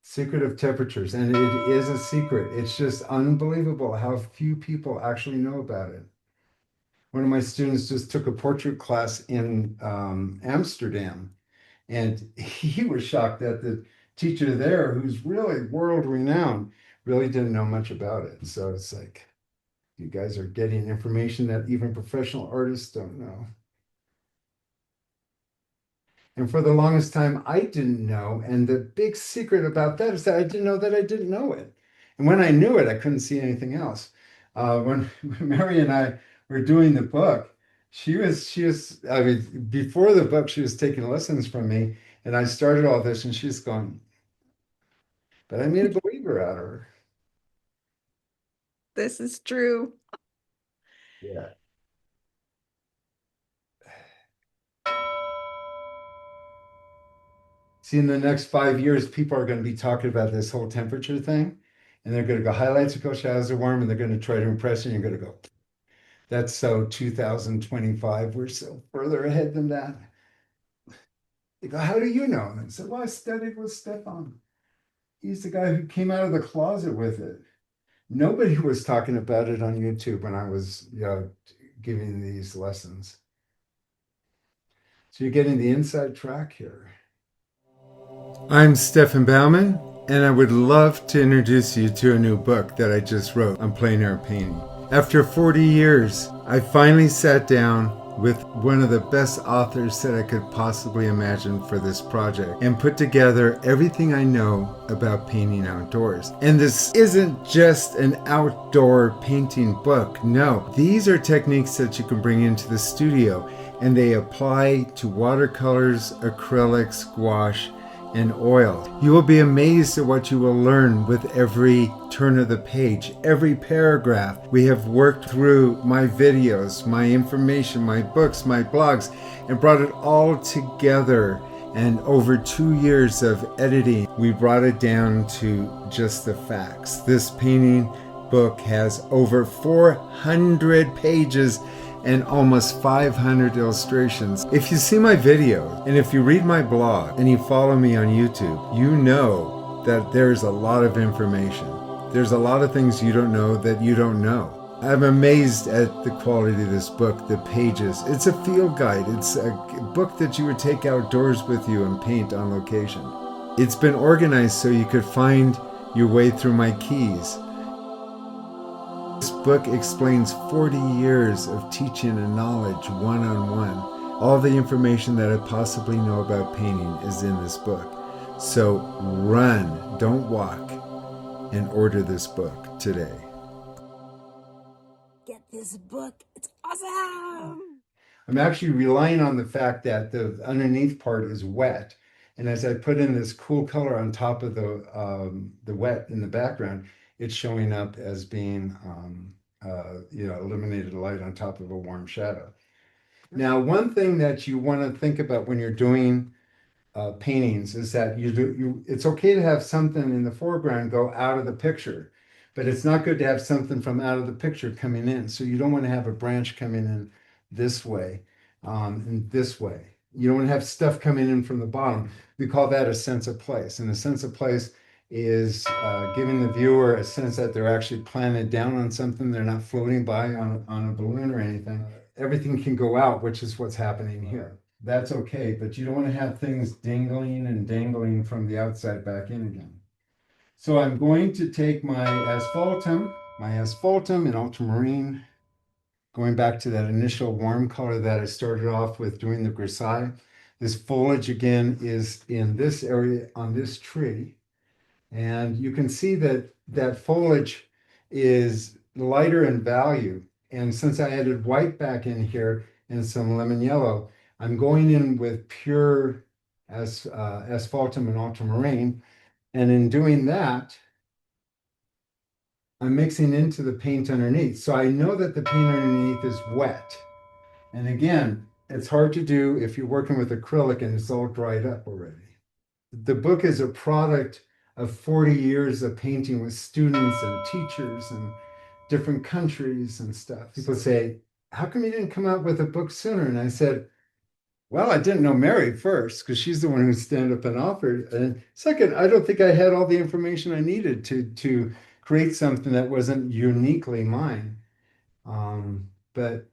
A: Secret of temperatures. And it is a secret. It's just unbelievable how few people actually know about it. One of my students just took a portrait class in Amsterdam, and he was shocked that the teacher there, who's really world renowned, really didn't know much about it. So it's like, you guys are getting information that even professional artists don't know. And for the longest time, I didn't know. And the big secret about that is that I didn't know that I didn't know it. And when I knew it, I couldn't see anything else. When Mary and I were doing the book, I mean, before the book, she was taking lessons from me. And I started all this, and she's going, but I made a believer out of her.
B: This is true.
A: Yeah. See, in the next 5 years, people are going to be talking about this whole temperature thing, and they're going to go, highlights are cool, shadows are warm, and they're going to try to impress you, and you're going to go, that's so 2025. We're so further ahead than that. They go, how do you know? And I said, well, I studied with Stefan. He's the guy who came out of the closet with it. Nobody was talking about it on YouTube when I was giving these lessons. So you're getting the inside track here. I'm Stefan Baumann, and I would love to introduce you to a new book that I just wrote on plein air painting. After 40 years, I finally sat down with one of the best authors that I could possibly imagine for this project and put together everything I know about painting outdoors. And this isn't just an outdoor painting book. No, these are techniques that you can bring into the studio, and they apply to watercolors, acrylics, gouache, and oil. You will be amazed at what you will learn with every turn of the page, every paragraph. We have worked through my videos, my information, my books, my blogs, and brought it all together. And over 2 years of editing, we brought it down to just the facts. This painting book has over 400 pages and almost 500 illustrations. If you see my videos, and if you read my blog, and you follow me on YouTube, you know that there's a lot of information. There's a lot of things you don't know that you don't know. I'm amazed at the quality of this book, the pages. It's a field guide. It's a book that you would take outdoors with you and paint on location. It's been organized so you could find your way through my keys. This book explains 40 years of teaching and knowledge one-on-one. All the information that I possibly know about painting is in this book. So run, don't walk, and order this book today.
C: Get this book. It's awesome.
A: I'm actually relying on the fact that the underneath part is wet. And as I put in this cool color on top of the wet in the background, it's showing up as being illuminated light on top of a warm shadow. Now, one thing that you want to think about when you're doing paintings is that it's okay to have something in the foreground go out of the picture, but it's not good to have something from out of the picture coming in. So you don't want to have a branch coming in this way, and this way. You don't want to have stuff coming in from the bottom. We call that a sense of place. And a sense of place is giving the viewer a sense that they're actually planted down on something. They're not floating by on a balloon or anything. Everything can go out, which is what's happening here. That's okay, but you don't want to have things dangling and dangling from the outside back in again. So I'm going to take my asphaltum in ultramarine, going back to that initial warm color that I started off with doing the grisaille. This foliage again is in this area on this tree. And you can see that that foliage is lighter in value. And since I added white back in here and some lemon yellow, I'm going in with pure asphaltum and ultramarine. And in doing that, I'm mixing into the paint underneath. So I know that the paint underneath is wet. And again, it's hard to do if you're working with acrylic and it's all dried up already. The book is a product of 40 years of painting with students and teachers and different countries and stuff. People say, how come you didn't come out with a book sooner? And I said, well, I didn't know Mary first, because she's the one who stand up and offered. And second, I don't think I had all the information I needed to create something that wasn't uniquely mine. But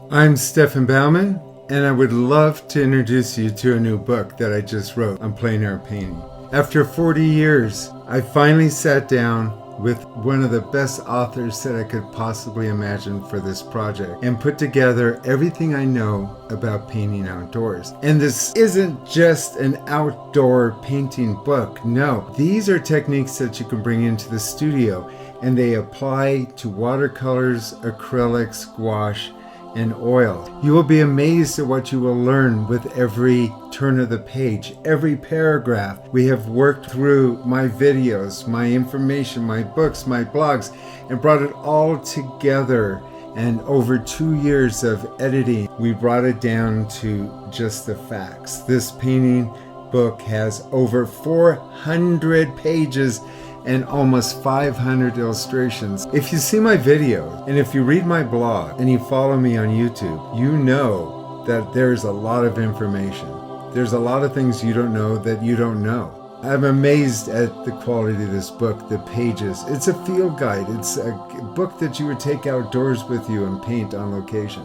A: I'm Stefan Baumann, and I would love to introduce you to a new book that I just wrote on plein air painting. After 40 years, I finally sat down with one of the best authors that I could possibly imagine for this project and put together everything I know about painting outdoors. And this isn't just an outdoor painting book. No, these are techniques that you can bring into the studio, and they apply to watercolors, acrylics, gouache, and oil. You will be amazed at what you will learn with every turn of the page, every paragraph. We have worked through my videos, my information, my books, my blogs, and brought it all together. And over 2 years of editing, we brought it down to just the facts. This painting book has over 400 pages and almost 500 illustrations. If you see my videos and if you read my blog and you follow me on YouTube, you know that there's a lot of information. There's a lot of things you don't know that you don't know. I'm amazed at the quality of this book, the pages. It's a field guide. It's a book that you would take outdoors with you and paint on location.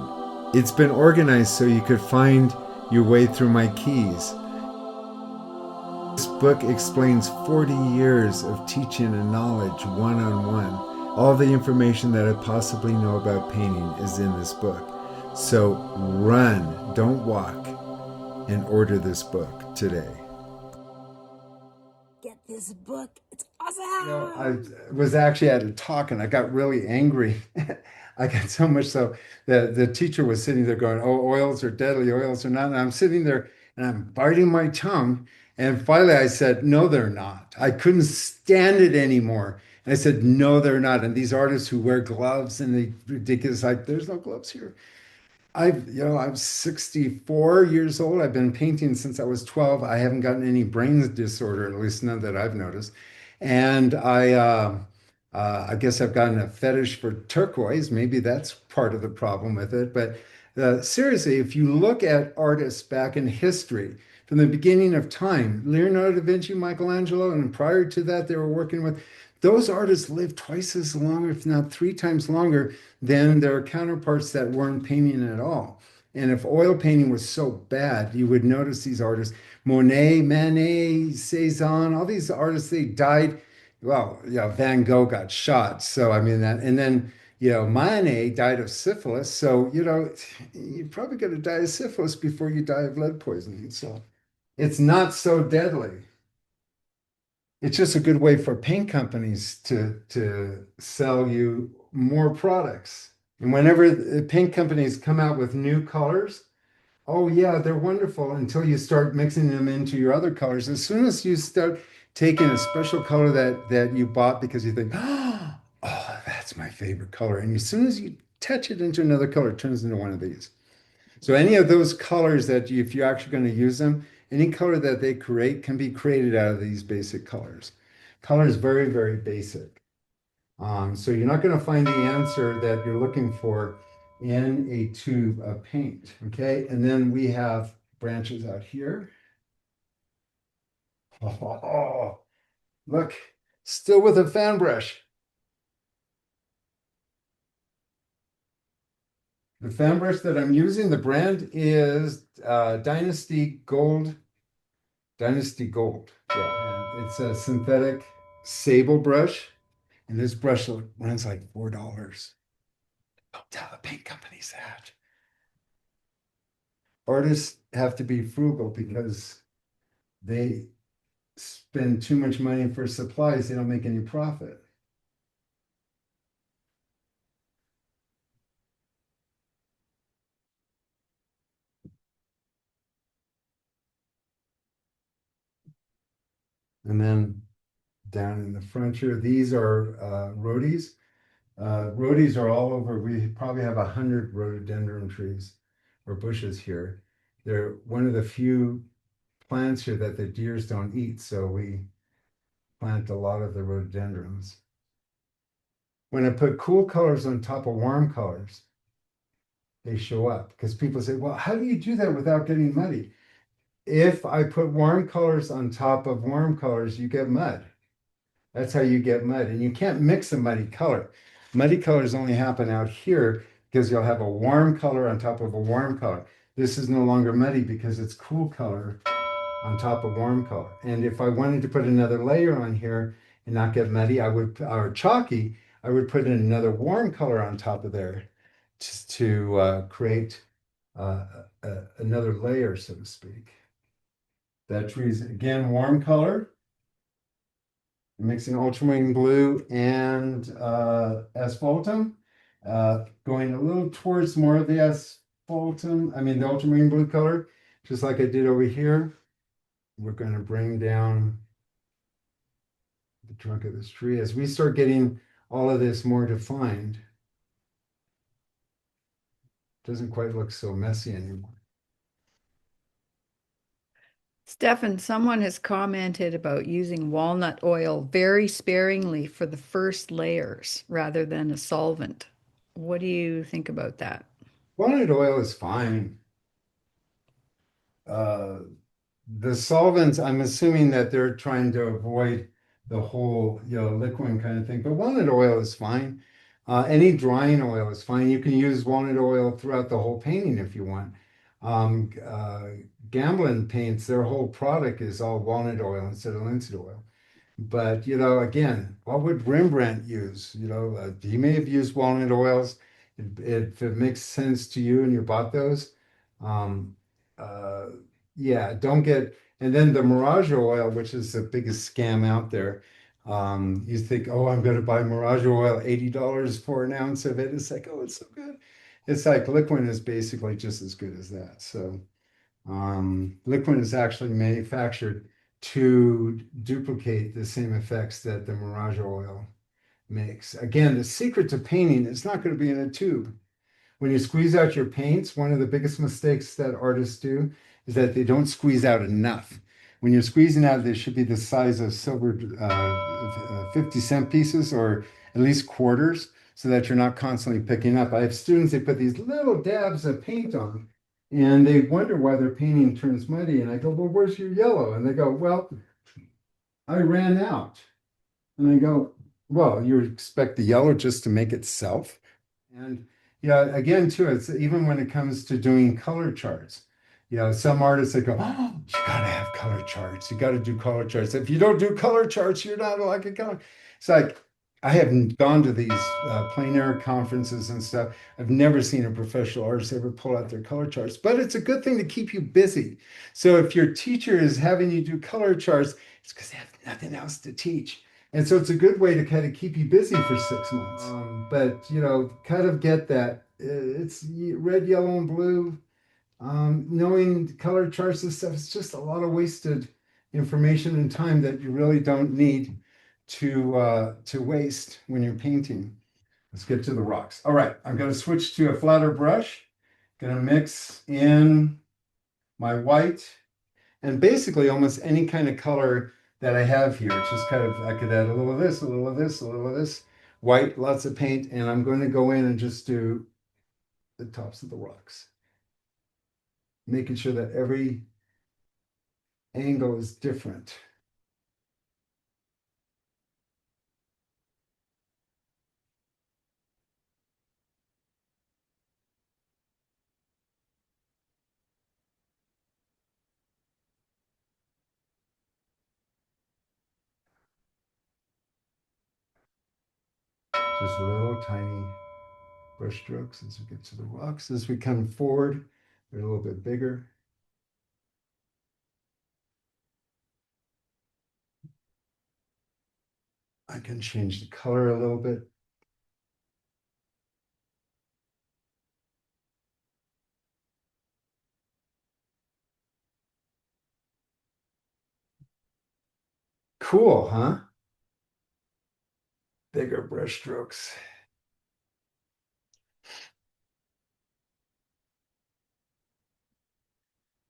A: It's been organized so you could find your way through my keys. This book explains 40 years of teaching and knowledge one-on-one. All the information that I possibly know about painting is in this book. So run, don't walk, and order this book today.
C: Get this book. It's awesome.
A: I was actually at a talk and I got really angry. I got so much so that the teacher was sitting there going, oh, oils are deadly, oils are not. And I'm sitting there and I'm biting my tongue. And finally I said, no, they're not. I couldn't stand it anymore. And I said, no, they're not. And these artists who wear gloves and they ridiculous, like, there's no gloves here. I'm 64 years old. I've been painting since I was 12. I haven't gotten any brain disorder, at least none that I've noticed. And I guess I've gotten a fetish for turquoise. Maybe that's part of the problem with it. But seriously, if you look at artists back in history, from the beginning of time, Leonardo da Vinci, Michelangelo, and prior to that, they were working with those artists lived twice as long, if not 3 times longer, than their counterparts that weren't painting at all. And if oil painting was so bad, you would notice these artists, Monet, Manet, Cezanne, all these artists, they died. Well, Van Gogh got shot. So, I mean, that, and then, Manet died of syphilis. So, you're probably going to die of syphilis before you die of lead poisoning. So it's not so deadly. It's just a good way for paint companies to sell you more products. And whenever the paint companies come out with new colors, oh yeah, they're wonderful until you start mixing them into your other colors. As soon as you start taking a special color that you bought because you think, oh, that's my favorite color. And as soon as you touch it into another color, it turns into one of these. So any of those colors that if you're actually going to use them, Any color that they create can be created out of these basic colors. Color is very, very basic. So you're not going to find the answer that you're looking for in a tube of paint, okay? And then we have branches out here. Oh, look, still with a fan brush. The fan brush that I'm using, the brand is Dynasty Gold. Dynasty Gold. Yeah, and it's a synthetic sable brush. And this brush runs like $4. Don't tell the paint companies that. Artists have to be frugal because they spend too much money for supplies, they don't make any profit. And then down in the front here, these are rhodies. Rhodies are all over. We probably have 100 rhododendron trees or bushes here. They're one of the few plants here that the deers don't eat, so we plant a lot of the rhododendrons. When I put cool colors on top of warm colors, they show up because people say, well, how do you do that without getting muddy? If I put warm colors on top of warm colors, you get mud. That's how you get mud. And you can't mix a muddy color. Muddy colors only happen out here because you'll have a warm color on top of a warm color. This is no longer muddy because it's cool color on top of warm color. And if I wanted to put another layer on here and not get muddy, I would, or chalky, I would put in another warm color on top of there to create another layer, so to speak. That tree's, again, warm color. Mixing ultramarine blue and asphaltum, going a little towards more of the asphaltum, the ultramarine blue color, just like I did over here. We're going to bring down the trunk of this tree. As we start getting all of this more defined, it doesn't quite look so messy anymore.
B: Stefan, someone has commented about using walnut oil very sparingly for the first layers rather than a solvent. What do you think about that?
A: Walnut oil is fine. The solvents, I'm assuming that they're trying to avoid the whole, liquid kind of thing, but walnut oil is fine. Any drying oil is fine. You can use walnut oil throughout the whole painting if you want. Gamblin paints, their whole product is all walnut oil instead of linseed oil. But, again, what would Rembrandt use? He may have used walnut oils. If it makes sense to you and you bought those, um, yeah, don't get, and then the Mirage oil, which is the biggest scam out there. You think, oh, I'm going to buy Mirage oil, $80 for an ounce of it. It's like, oh, it's so good. It's like liquid is basically just as good as that. So liquid is actually manufactured to duplicate the same effects that the Mirage oil makes. Again, the secret to painting is not going to be in a tube. When you squeeze out your paints, one of the biggest mistakes that artists do is that they don't squeeze out enough. When you're squeezing out, they should be the size of silver 50-cent pieces or at least quarters so that you're not constantly picking up. I have students, they put these little dabs of paint on and they wonder why their painting turns muddy. And I go, well, where's your yellow? And they go, well, I ran out. And I go, well, you expect the yellow just to make itself? And yeah, again, too, it's even when it comes to doing color charts. Some artists that go, oh, you gotta have color charts. You gotta do color charts. If you don't do color charts, you're not like a color. It's like I haven't gone to these plein air conferences and stuff. I've never seen a professional artist ever pull out their color charts, but it's a good thing to keep you busy. So if your teacher is having you do color charts, it's because they have nothing else to teach. And so it's a good way to kind of keep you busy for 6 months. But, kind of get that. It's red, yellow, and blue. Knowing color charts and stuff, it's just a lot of wasted information and time that you really don't need to waste when you're painting. Let's get to the rocks. All right, I'm going to switch to a flatter brush. Going to mix in my white And basically almost any kind of color that I have here. It's just kind of, I could add a little of this, a little of this, a little of this, white, lots of paint, and I'm going to go in and just do the tops of the rocks, making sure that every angle is different. Just little tiny brush strokes as we get to the rocks. As we come forward, they're a little bit bigger. I can change the color a little bit. Cool, huh? Bigger brush strokes.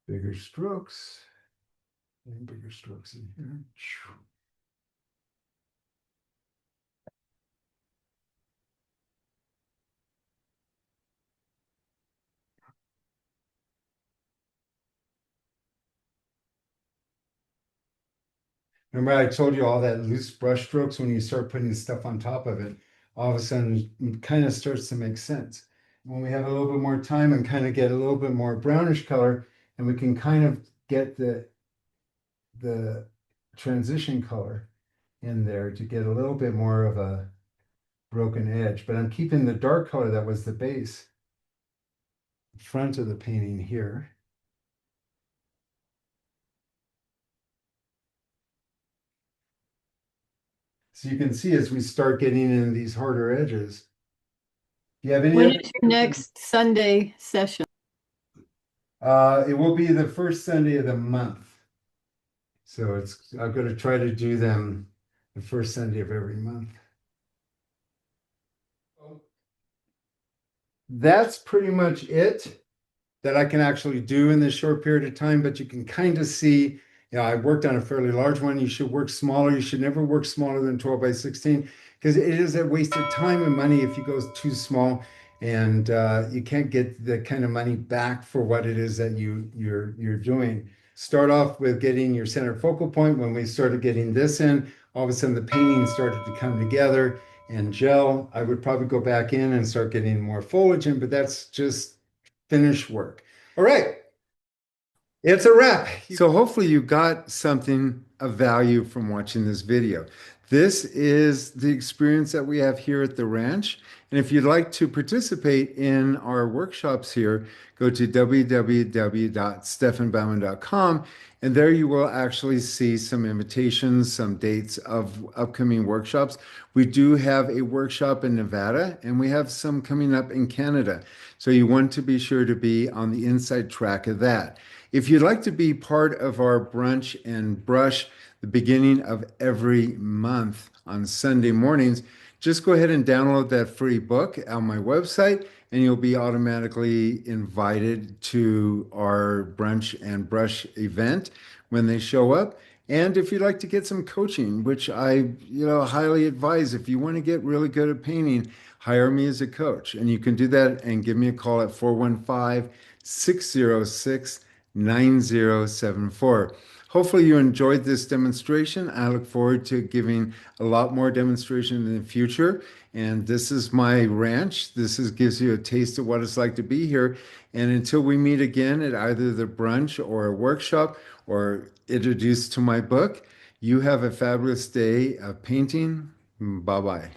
A: Bigger strokes. And bigger strokes in here. Remember, I told you all that loose brush strokes, when you start putting stuff on top of it, all of a sudden it kind of starts to make sense. When we have a little bit more time and kind of get a little bit more brownish color, and we can kind of get the transition color in there to get a little bit more of a broken edge. But I'm keeping the dark color that was the base front of the painting here. So you can see as we start getting in these harder edges. Do you have any
E: When
A: other-
E: is your next Sunday session?
A: It will be the first Sunday of the month. So I'm going to try to do them the first Sunday of every month. That's pretty much it that I can actually do in this short period of time, but you can kind of see, I worked on a fairly large one. You should work smaller. You should never work smaller than 12 by 16 because it is a waste of time and money if you go too small, and you can't get the kind of money back for what it is that you're doing. Start off with getting your center focal point. When we started getting this in, all of a sudden the painting started to come together and gel. I would probably go back in and start getting more foliage in, but that's just finished work. All right. It's a wrap. So hopefully you got something of value from watching this video. This is the experience that we have here at the ranch. And if you'd like to participate in our workshops here, go to www.stefanbaumann.com, and there you will actually see some invitations, some dates of upcoming workshops. We do have a workshop in Nevada, and we have some coming up in Canada. So you want to be sure to be on the inside track of that. If you'd like to be part of our brunch and brush the beginning of every month on Sunday mornings, just go ahead and download that free book on my website, and you'll be automatically invited to our brunch and brush event when they show up. And if you'd like to get some coaching, which I highly advise, if you want to get really good at painting, hire me as a coach. And you can do that and give me a call at 415-606-9074. Hopefully you enjoyed this demonstration. I look forward to giving a lot more demonstration in the future. And this is my ranch. Gives you a taste of what it's like to be here. And until we meet again at either the brunch or a workshop or introduced to my book, you have a fabulous day of painting. Bye-bye.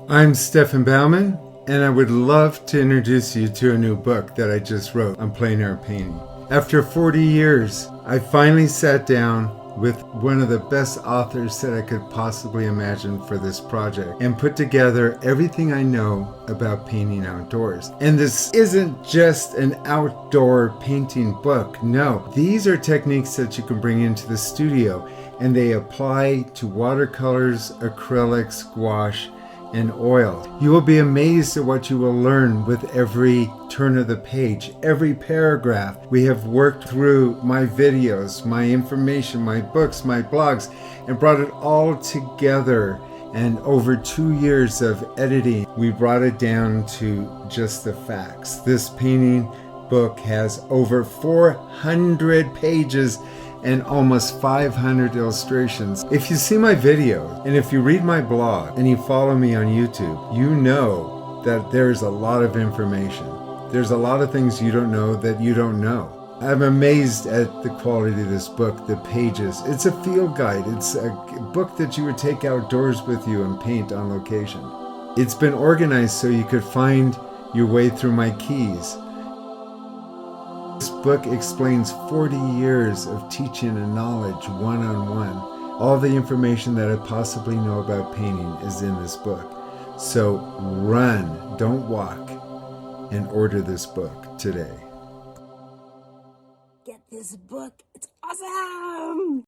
A: I'm Stefan Baumann, and I would love to introduce you to a new book that I just wrote on plein air painting. After 40 years, I finally sat down with one of the best authors that I could possibly imagine for this project and put together everything I know about painting outdoors. And this isn't just an outdoor painting book. No, these are techniques that you can bring into the studio, and they apply to watercolors, acrylics, gouache, and oil. You will be amazed at what you will learn with every turn of the page, every paragraph. We have worked through my videos, my information, my books, my blogs, and brought it all together. And over 2 years of editing, we brought it down to just the facts. This painting book has over 400 pages and almost 500 illustrations. If you see my videos and if you read my blog and you follow me on YouTube, you know that there's a lot of information. There's a lot of things you don't know that you don't know. I'm amazed at the quality of this book, the pages. It's a field guide. It's a book that you would take outdoors with you and paint on location. It's been organized so you could find your way through my keys. This book explains 40 years of teaching and knowledge one-on-one. All the information that I possibly know about painting is in this book. So run, don't walk, and order this book today.
C: Get this book. It's awesome.